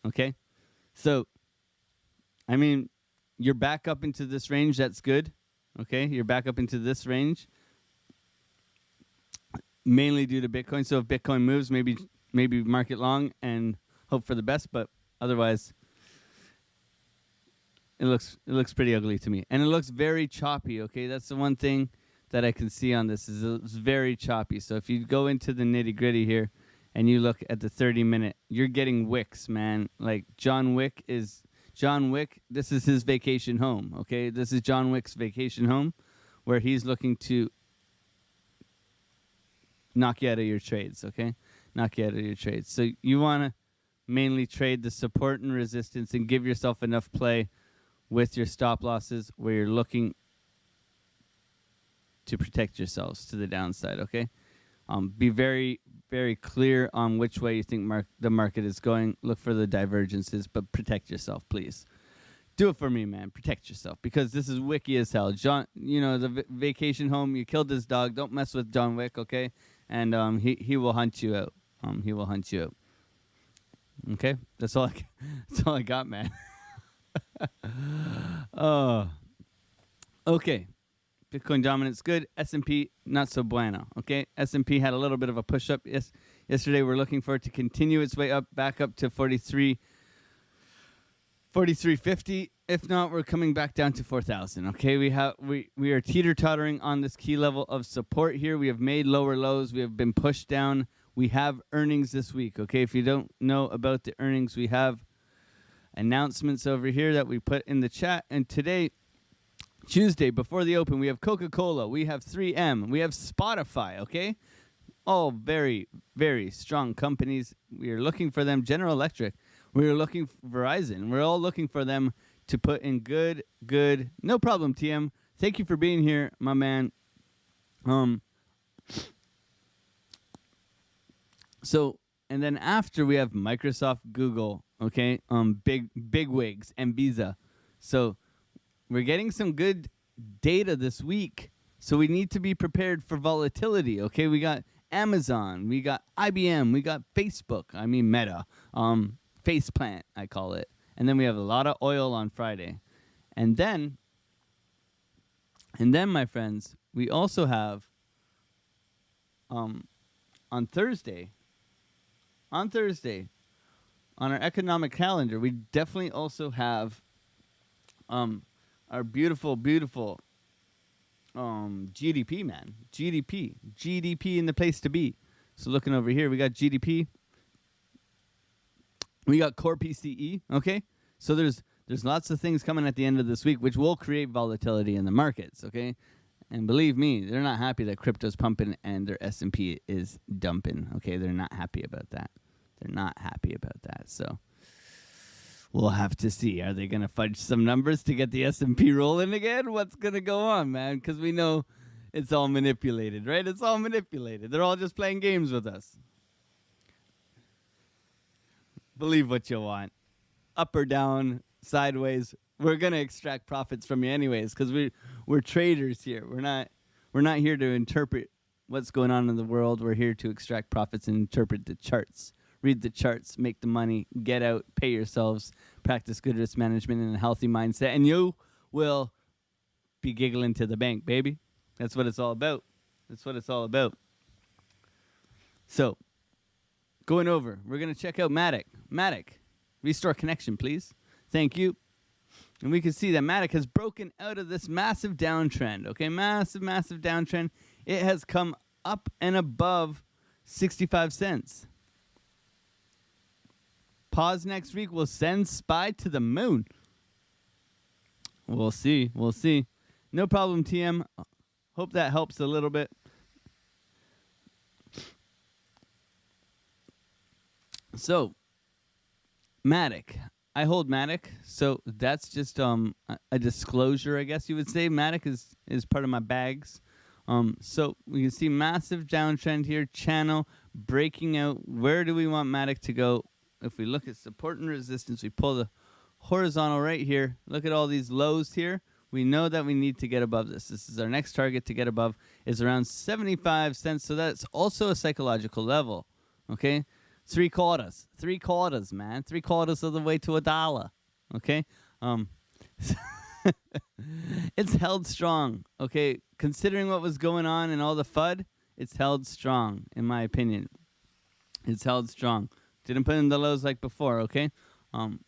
Okay. So, I mean, you're back up into this range. That's good. Okay, you're back up into this range, mainly due to Bitcoin. So if Bitcoin moves, maybe market long and hope for the best. But otherwise, it looks pretty ugly to me, and it looks very choppy. Okay, that's the one thing that I can see on this is it's very choppy. So if you go into the nitty gritty here, and you look at the 30-minute, you're getting wicks, man. Like John Wick. This is his vacation home. Okay, this is John Wick's vacation home, where he's looking to knock you out of your trades. Okay, knock you out of your trades. So you want to mainly trade the support and resistance and give yourself enough play with your stop losses where you're looking to protect yourselves to the downside. Okay, be very, very clear on which way you think the market is going. Look for the divergences, but protect yourself, please. Do it for me, man. Protect yourself, because this is wicky as hell. John, the vacation home. You killed this dog. Don't mess with John Wick, okay? And he will hunt you out. He will hunt you out. Okay, that's all I got, man. Oh, okay. Bitcoin dominance good. S&P not so bueno. Okay, S&P had a little bit of a push up. Yesterday we're looking for it to continue its way up, back up to 4350. If not, we're coming back down to 4,000. Okay, we are teeter tottering on this key level of support here. We have made lower lows. We have been pushed down. We have earnings this week. Okay, if you don't know about the earnings, we have announcements over here that we put in the chat. And today, Tuesday, before the open, we have Coca-Cola, we have 3M, we have Spotify, okay? All very, very strong companies. We are looking for them. General Electric, we are looking for Verizon. We're all looking for them to put in good. No problem, TM. Thank you for being here, my man. So, and then after we have Microsoft, Google, okay? Big wigs, and Visa. So, we're getting some good data this week, so we need to be prepared for volatility, okay? We got Amazon, we got IBM, we got Facebook, Meta, faceplant, I call it. And then we have a lot of oil on Friday. And then, my friends, we also have, on Thursday, on our economic calendar, we definitely also have, our beautiful GDP, man. GDP in the place to be. So looking over here, we got GDP. We got core PCE, okay? So there's lots of things coming at the end of this week which will create volatility in the markets, okay? And believe me, they're not happy that crypto's pumping and their S&P is dumping, okay? They're not happy about that. So we'll have to see. Are they going to fudge some numbers to get the S&P rolling again? What's going to go on, man? Because we know it's all manipulated, right? It's all manipulated. They're all just playing games with us. Believe what you want. Up or down, sideways. We're going to extract profits from you anyways, because we're traders here. We're not here to interpret what's going on in the world. We're here to extract profits and interpret the charts. Read the charts, make the money, get out, pay yourselves, practice good risk management and a healthy mindset, and you will be giggling to the bank, baby. That's what it's all about. So, going over, we're going to check out Matic. Matic, restore connection, please. Thank you. And we can see that Matic has broken out of this massive downtrend, okay? Massive downtrend. It has come up and above 65 cents. Pause next week will send SPY to the moon. We'll see. No problem, TM. Hope that helps a little bit. So, Matic. I hold Matic, so that's just a disclosure, I guess you would say. Matic is part of my bags. So we can see massive downtrend here, channel breaking out. Where do we want Matic to go? If we look at support and resistance, we pull the horizontal right here. Look at all these lows here. We know that we need to get above this. This is our next target to get above, is around 75 cents. So that's also a psychological level. Okay? 3/4. 3/4, man. 3/4 of the way to $1. Okay? It's held strong. Okay? Considering what was going on and all the FUD, it's held strong, in my opinion. It's held strong. Didn't put in the lows like before, okay?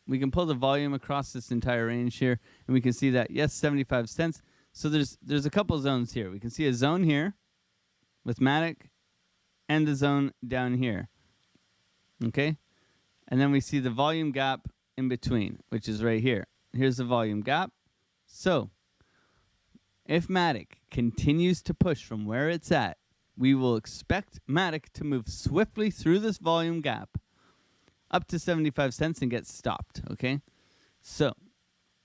We can pull the volume across this entire range here, and we can see that, yes, 75 cents. So there's a couple zones here. We can see a zone here with Matic and the zone down here, okay? And then we see the volume gap in between, which is right here. Here's the volume gap. So if Matic continues to push from where it's at, we will expect Matic to move swiftly through this volume gap up to 75 cents and get stopped, okay? So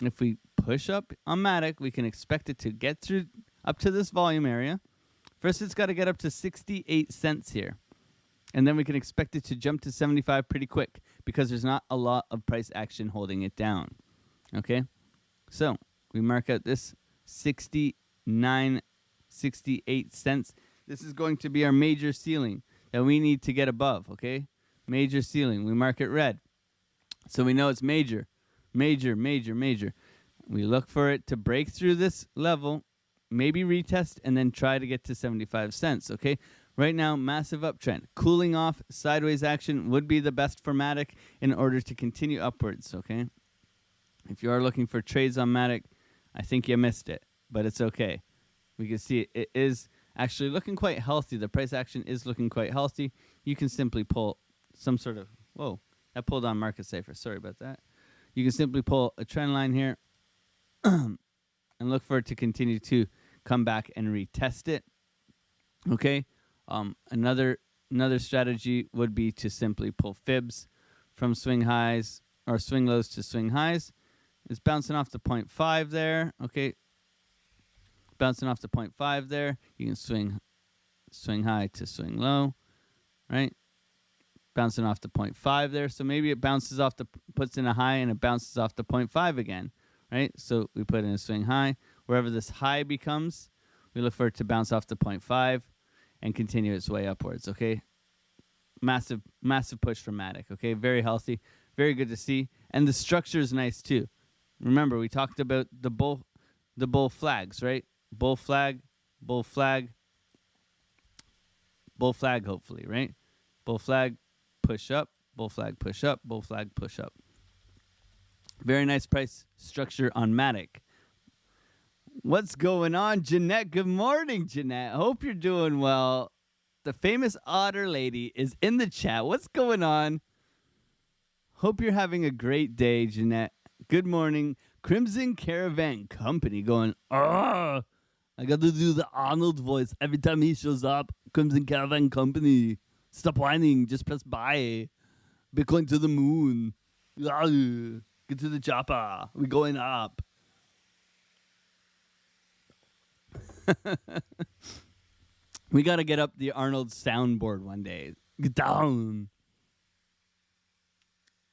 if we push up on Matic, we can expect it to get through up to this volume area. First, it's got to get up to 68 cents here. And then we can expect it to jump to 75 pretty quick because there's not a lot of price action holding it down, okay? So we mark out this 69, 68 cents. This is going to be our major ceiling that we need to get above, okay? Major ceiling. We mark it red. So we know it's major. Major, major, major. We look for it to break through this level, maybe retest, and then try to get to 75 cents, okay? Right now, massive uptrend. Cooling off, sideways action would be the best for Matic in order to continue upwards, okay? If you are looking for trades on Matic, I think you missed it, but it's okay. We can see it is actually looking quite healthy. The price action is looking quite healthy. You can simply pull some sort of, whoa, that pulled on market safer. Sorry about that. You can simply pull a trend line here and look for it to continue to come back and retest it. Okay. Another strategy would be to simply pull fibs from swing highs or swing lows to swing highs. It's bouncing off the 0.5 there. Okay. Bouncing off the 0.5 there. You can swing high to swing low, right? Bouncing off the 0.5 there. So maybe it bounces off puts in a high and it bounces off the 0.5 again, right? So we put in a swing high. Wherever this high becomes, we look for it to bounce off the 0.5 and continue its way upwards, okay? Massive, massive push for Matic, okay? Very healthy, very good to see. And the structure is nice too. Remember, we talked about the bull flags, right? Bull flag, bull flag, bull flag, hopefully, right? Bull flag, push up, bull flag, push up, bull flag, push up. Very nice price structure on Matic. What's going on, Jeanette? Good morning, Jeanette. Hope you're doing well. The famous otter lady is in the chat. What's going on? Hope you're having a great day, Jeanette. Good morning. Crimson Caravan Company going, ah, I got to do the Arnold voice every time he shows up. Crimson Caravan Company. Stop whining. Just press buy. Bitcoin to the moon. Ah, get to the chopper. We're going up. We got to get up the Arnold soundboard one day. Get down.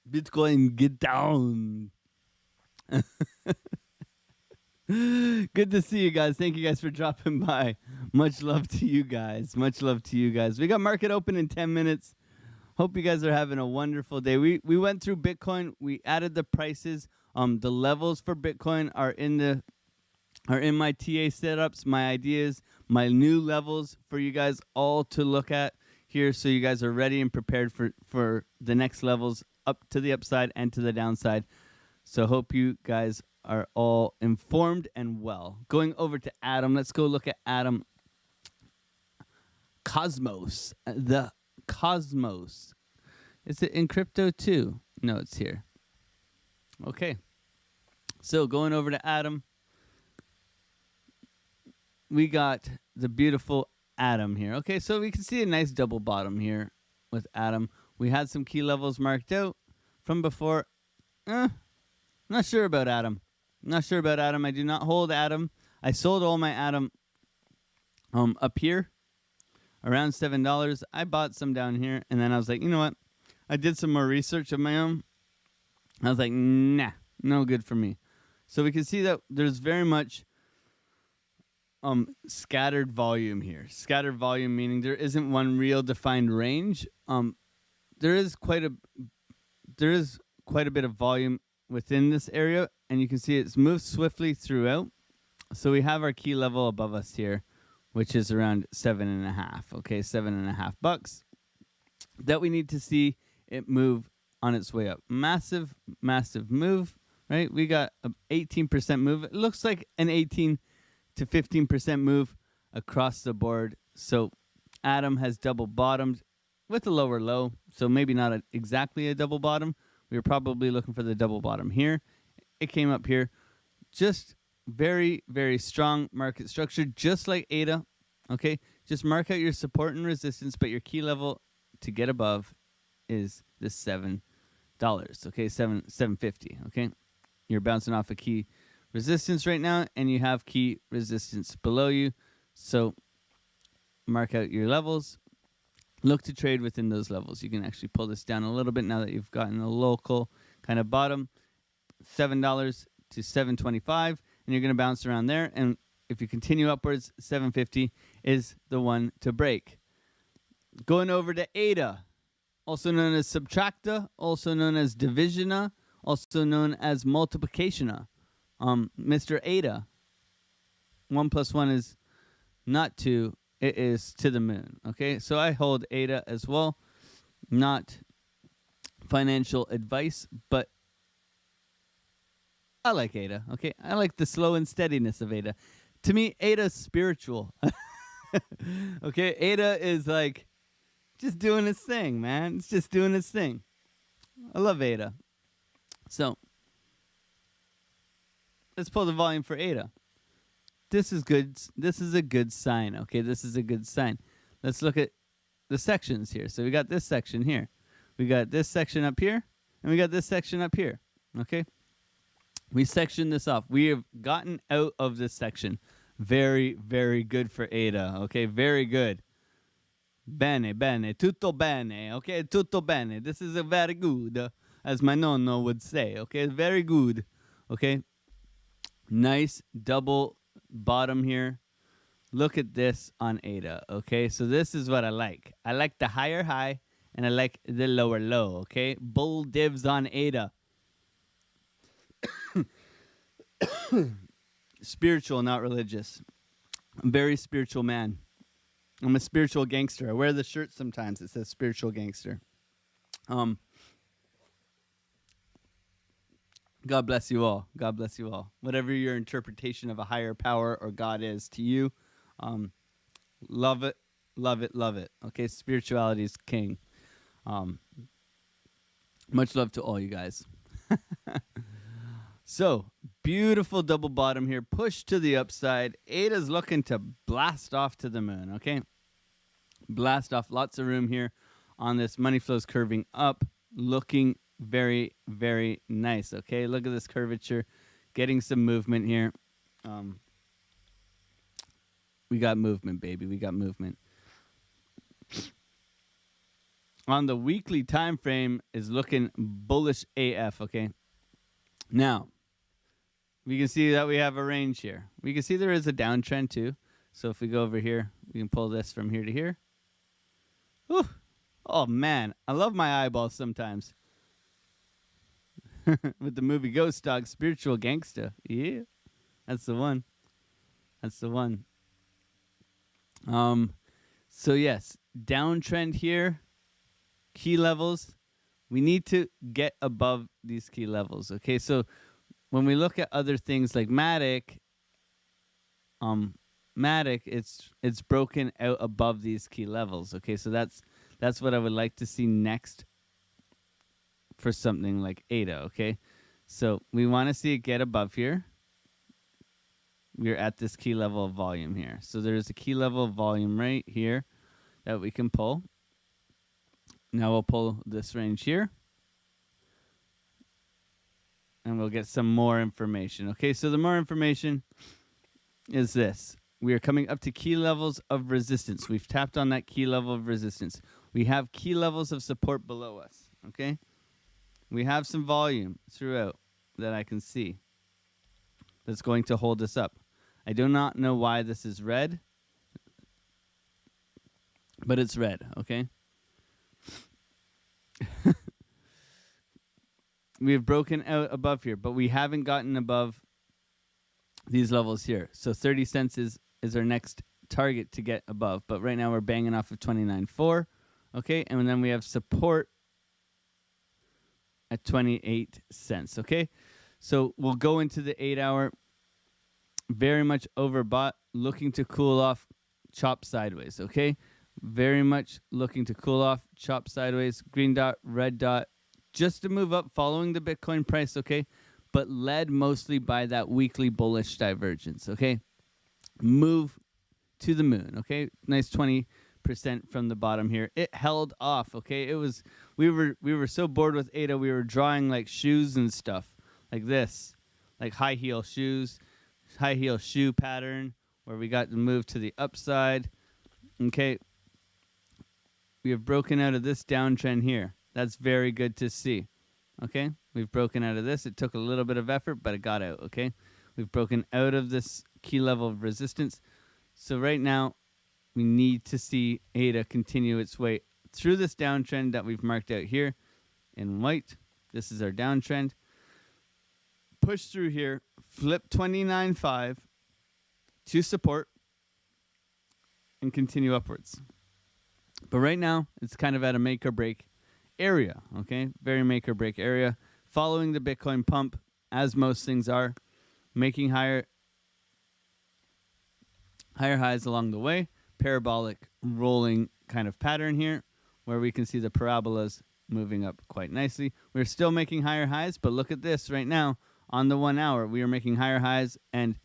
Bitcoin, get down. Good to see you guys. Thank you guys for dropping by. Much love to you guys. Much love to you guys. We got market open in 10 minutes. Hope you guys are having a wonderful day. We went through Bitcoin. We added the prices. The levels for Bitcoin are in my TA setups, my ideas, my new levels for you guys all to look at here, so you guys are ready and prepared for the next levels up to the upside and to the downside. So hope you guys are all informed and well. Going over to Adam. Let's go look at Adam. Cosmos. The Cosmos. Is it in crypto too? No, it's here. Okay. So going over to Adam. We got the beautiful Adam here. Okay, so we can see a nice double bottom here with Adam. We had some key levels marked out from before. Not sure about Adam. Not sure about Adam. I do not hold Adam. I sold all my Adam up here. around $7. I bought some down here, and then I was like, you know what? I did some more research of my own. I was like, nah, no good for me. So we can see that there's very much scattered volume here. Scattered volume meaning there isn't one real defined range. There is quite a bit of volume within this area, and you can see it's moved swiftly throughout. So we have our key level above us here, which is around $7.5. Okay, $7.5 that we need to see it move on its way up. Massive, massive move, right? We got an 18% move. It looks like an 18 to 15% move across the board. So Atom has double bottomed with a lower low. So maybe not exactly a double bottom. We were probably looking for the double bottom here. It came up here. Just very, very strong market structure, just like ADA. Okay, just mark out your support and resistance, but your key level to get above is the $7. Okay, $7.50. Okay, you're bouncing off a key resistance right now, and you have key resistance below you. So mark out your levels. Look to trade within those levels. You can actually pull this down a little bit now that you've gotten a local kind of bottom, $7 to $7.25, and you're going to bounce around there. And if you continue upwards, $7.50 is the one to break. Going over to ADA, also known as subtracta, also known as divisiona, also known as multiplicationa. Mr. ADA, 1 plus 1 is not 2. It is to the moon. Okay, so I hold ADA as well. Not financial advice, but I like ADA. Okay, I like the slow and steadiness of ADA. To me, ADA is spiritual. Okay, ADA is like just doing its thing, man. It's just doing its thing. I love ADA. So let's pull the volume for ADA. This is good. This is a good sign. Okay, this is a good sign. Let's look at the sections here. So we got this section here. We got this section up here, and we got this section up here. Okay, we sectioned this off. We have gotten out of this section. Very, very good for ADA. Okay, very good. Bene, bene, tutto bene. Okay, tutto bene. This is a very good, as my nonno would say. Okay, very good. Okay, nice double bottom here. Look at this on ADA. Okay, so this is what I like. I like the higher high, and I like the lower low. Okay, bull divs on ADA. Spiritual, not religious. I'm a very spiritual man. I'm a spiritual gangster. I wear the shirt sometimes. It says spiritual gangster. God bless you all. God bless you all. Whatever your interpretation of a higher power or God is to you, love it, love it, love it. Okay, spirituality is king. Much love to all you guys. So, beautiful double bottom here. Push to the upside. ADA's looking to blast off to the moon, okay? Blast off. Lots of room here on this. Money flows curving up. Looking very, very nice, okay? Look at this curvature. Getting some movement here. We got movement, baby. We got movement. On the weekly time frame is looking bullish AF, okay? Now, we can see that we have a range here. We can see there is a downtrend too. So if we go over here, we can pull this from here to here. Whew. Oh, man. I love my eyeballs sometimes. With the movie Ghost Dog, spiritual gangsta. Yeah. That's the one. That's the one. So, yes. Downtrend here. Key levels. We need to get above these key levels. Okay, so when we look at other things like Matic, it's broken out above these key levels. Okay, so that's what I would like to see next for something like ADA. Okay, so we want to see it get above here. We're at this key level of volume here. So there's a key level of volume right here that we can pull. Now we'll pull this range here. And we'll get some more information. Okay, so the more information is this. We are coming up to key levels of resistance. We've tapped on that key level of resistance. We have key levels of support below us, okay? We have some volume throughout that I can see that's going to hold us up. I do not know why this is red, but it's red, okay? We have broken out above here, but we haven't gotten above these levels here. So 30 cents is our next target to get above. But right now we're banging off of 29.4. Okay, and then we have support at 28 cents. Okay, so we'll go into the 8-hour. Very much overbought, looking to cool off, chop sideways. Okay, very much looking to cool off, chop sideways. Green dot, red dot, just to move up following the Bitcoin price. Okay, but led mostly by that weekly bullish divergence. Okay, move to the moon. Okay, nice 20% from the bottom here. It held off. Okay, it was we were so bored with ADA, we were drawing like shoes and stuff like this, like high heel shoes, high heel shoe pattern where we got to move to the upside. Okay, we have broken out of this downtrend here. That's very good to see. Okay, we've broken out of this. It took a little bit of effort, but it got out. Okay, we've broken out of this key level of resistance. So right now, we need to see ADA continue its way through this downtrend that we've marked out here in white. This is our downtrend. Push through here, flip 29.5 to support, and continue upwards. But right now, it's kind of at a make or break area, okay? Very make or break area. Following the Bitcoin pump, as most things are, making higher highs along the way. Parabolic rolling kind of pattern here, where we can see the parabolas moving up quite nicely. We're still making higher highs, but look at this right now. On the 1 hour, we are making higher highs and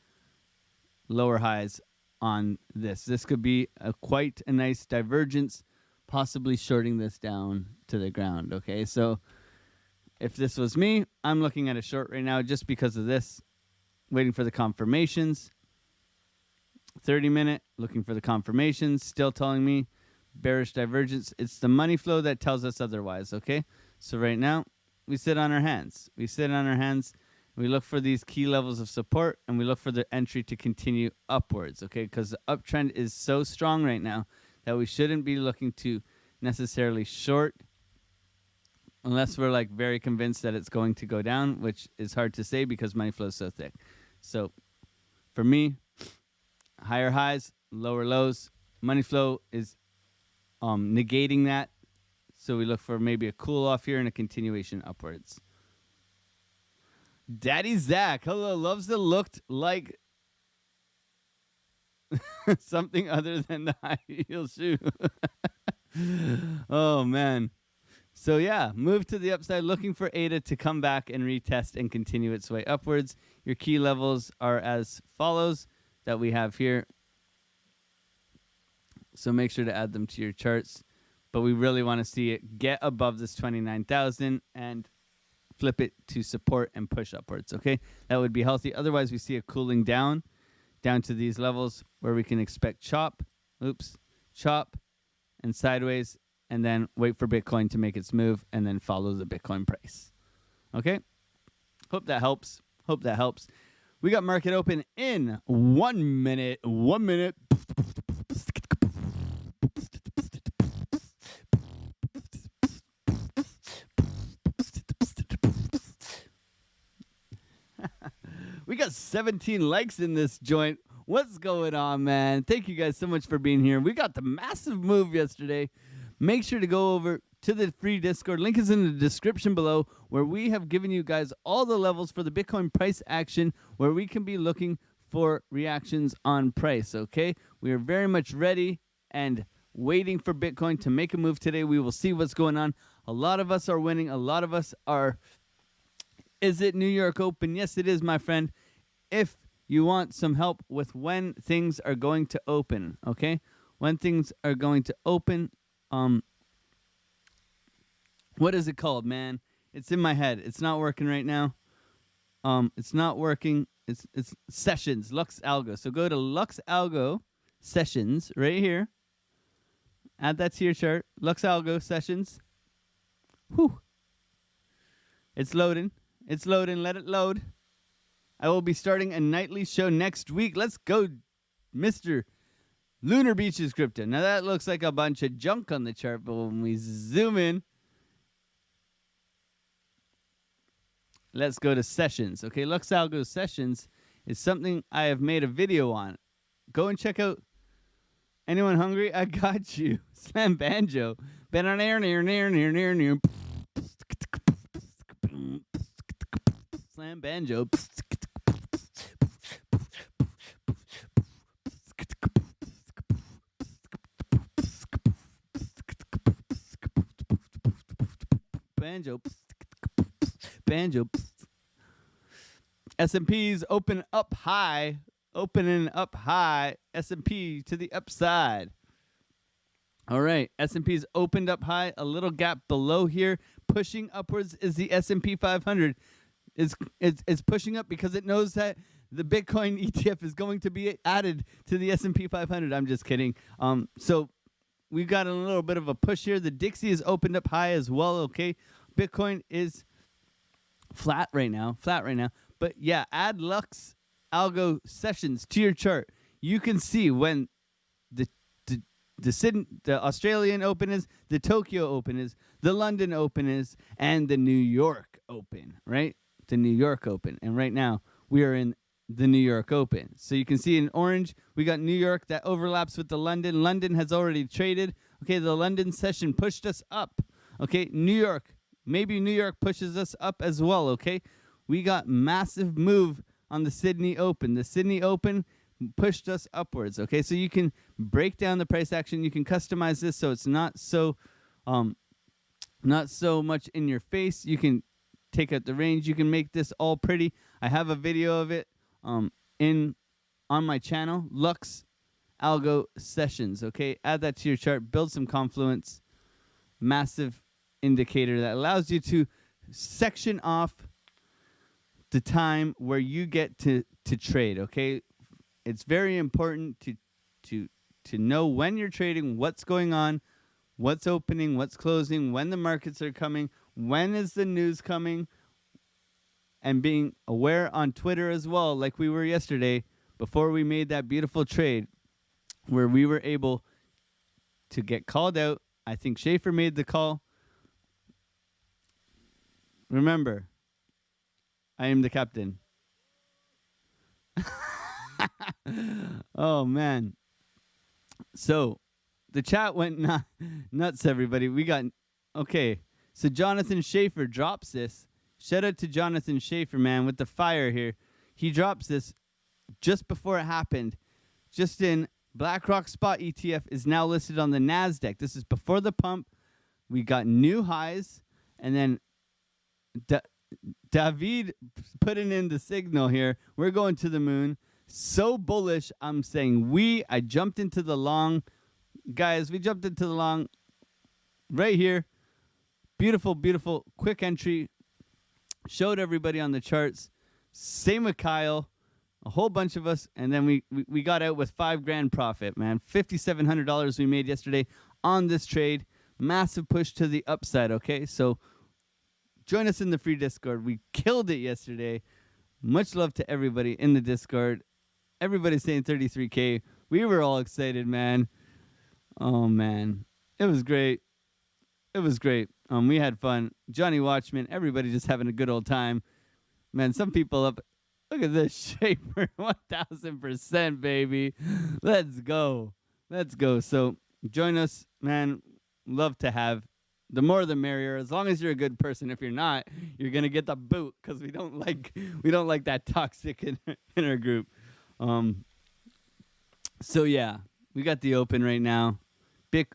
lower highs on this. This could be quite a nice divergence, possibly shorting this down to the ground, okay? So if this was me, I'm looking at a short right now just because of this, waiting for the confirmations. 30-minute, looking for the confirmations, still telling me bearish divergence. It's the money flow that tells us otherwise, okay? So right now, we sit on our hands. We sit on our hands. We look for these key levels of support, and we look for the entry to continue upwards, okay? Because the uptrend is so strong right now that we shouldn't be looking to necessarily short unless we're like very convinced that it's going to go down, which is hard to say because money flow is so thick. So for me, higher highs, lower lows. Money flow is negating that. So we look for maybe a cool off here and a continuation upwards. Daddy Zach, hello, loves the looked like something other than the high heel shoe. Oh, man. So, yeah, move to the upside, looking for ADA to come back and retest and continue its way upwards. Your key levels are as follows that we have here. So make sure to add them to your charts. But we really want to see it get above this 29,000 and flip it to support and push upwards, okay? That would be healthy. Otherwise, we see a cooling down to these levels where we can expect chop, and sideways, and then wait for Bitcoin to make its move and then follow the Bitcoin price. Okay? Hope that helps. We got market open in 1 minute. 1 minute. We got 17 likes in this joint. What's going on, man? Thank you guys so much for being here. We got the massive move yesterday. Make sure to go over to the free Discord. Link is in the description below, where we have given you guys all the levels for the Bitcoin price action, where we can be looking for reactions on price, okay? We are very much ready and waiting for Bitcoin to make a move today. We will see what's going on. A lot of us are winning. A lot of us are... Is it New York Open? Yes, it is, my friend. If you want some help with when things are going to open, okay? When things are going to open, what is it called, man? It's in my head. It's not working right now. It's not working. It's sessions, Lux Algo. So go to Lux Algo sessions right here. Add that to your chart. Lux Algo sessions. Whew. It's loading. It's loading. Let it load. I will be starting a nightly show next week. Let's go, Mr. Lunar Beaches Crypto. Now that looks like a bunch of junk on the chart, but when we zoom in, let's go to sessions. Okay, Lux Algo sessions is something I have made a video on. Go and check out. Anyone hungry? I got you. Slam banjo. Been on air near. Slam banjo. Banjo. S&P's opening up high. S&P to the upside. All right, S&P's opened up high. A little gap below here. Pushing upwards is the S&P 500. It's pushing up because it knows that the Bitcoin ETF is going to be added to the S&P 500. I'm just kidding. So we've got a little bit of a push here. The Dixie is opened up high as well, okay? Bitcoin is flat right now. But yeah, add Lux Algo sessions to your chart. You can see when the Australian Open is, the Tokyo Open is, the London Open is, and the New York Open, right? The New York Open. And right now, we are in the New York Open. So you can see in orange, we got New York that overlaps with the London. London has already traded. Okay, the London session pushed us up. Okay, New York. Maybe New York pushes us up as well, okay? We got massive move on the Sydney Open. The Sydney Open pushed us upwards, okay? So you can break down the price action. You can customize this so it's not so much in your face. You can take out the range. You can make this all pretty. I have a video of it on my channel, Lux Algo Sessions, okay? Add that to your chart. Build some confluence. Massive indicator that allows you to section off the time where you get to trade, okay? It's very important to know when you're trading, what's going on, what's opening, what's closing, when the markets are coming, when is the news coming, and being aware on Twitter as well, like we were yesterday before we made that beautiful trade where we were able to get called out. I think Schaefer made the call. Remember, I am the captain. Oh, man. So, the chat went nuts, everybody. We got... Okay, so Jonathan Schaefer drops this. Shout out to Jonathan Schaefer, man, with the fire here. He drops this just before it happened. Just in, BlackRock Spot ETF is now listed on the NASDAQ. This is before the pump. We got new highs, and then... David putting in the signal here. We're going to the moon. So bullish. I'm saying I jumped into the long. Guys, we jumped into the long right here. Beautiful, beautiful. Quick entry. Showed everybody on the charts. Same with Kyle. A whole bunch of us. And then we got out with $5,000 profit, man. $5,700 we made yesterday on this trade. Massive push to the upside, okay? So join us in the free Discord. We killed it yesterday. Much love to everybody in the Discord. Everybody's saying 33K. We were all excited, man. Oh, man. It was great. It was great. We had fun. Johnny Watchman, everybody just having a good old time. Man, some people up. Look at this Shaper. 1,000%, baby. Let's go. Let's go. So join us, man. Love to have. The more the merrier, as long as you're a good person. If you're not, you're gonna get the boot because we don't like that toxic in our group. So yeah, we got the open right now. Big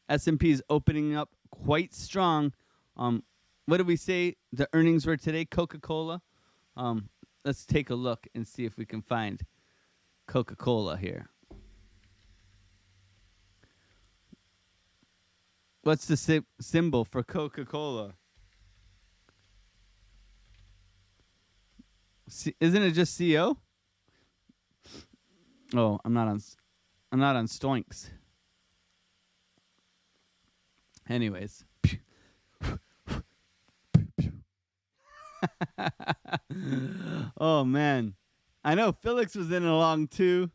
S&P is opening up quite strong. What did we say the earnings were today? Coca-Cola. Let's take a look and see if we can find Coca-Cola here. What's the symbol for Coca-Cola? Isn't it just CO? Oh, I'm not on Stoinks. Anyways. Oh man. I know Felix was in along too.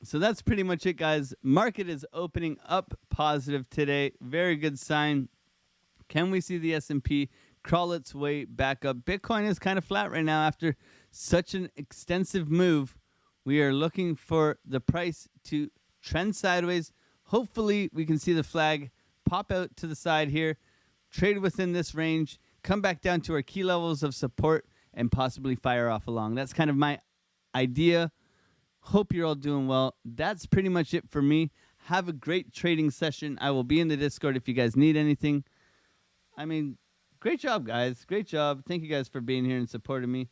So that's pretty much it, guys. Market is opening up positive today. Very good sign. Can we see the S&P crawl its way back up? Bitcoin is kind of flat right now after such an extensive move. We are looking for the price to trend sideways. Hopefully, we can see the flag pop out to the side here, trade within this range, come back down to our key levels of support, and possibly fire off along. That's kind of my idea. Hope you're all doing well. That's pretty much it for me. Have a great trading session. I will be in the Discord if you guys need anything. I mean, great job, guys. Great job. Thank you guys for being here and supporting me.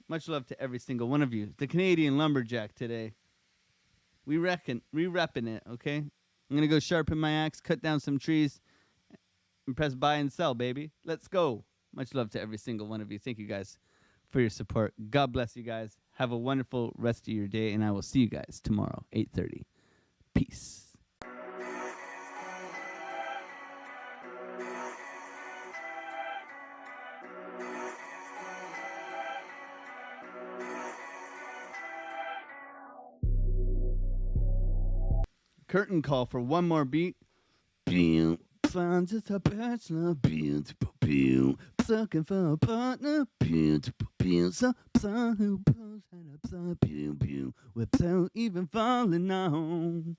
Much love to every single one of you. The Canadian Lumberjack today. We repping it, okay? I'm going to go sharpen my axe, cut down some trees, and press buy and sell, baby. Let's go. Much love to every single one of you. Thank you guys for your support. God bless you guys. Have a wonderful rest of your day, and I will see you guys tomorrow, 8:30. Peace. Curtain call for one more beat. Finds us a bachelor, beautiful, looking for a partner, beautiful, someone who pulls and ups, without even falling on.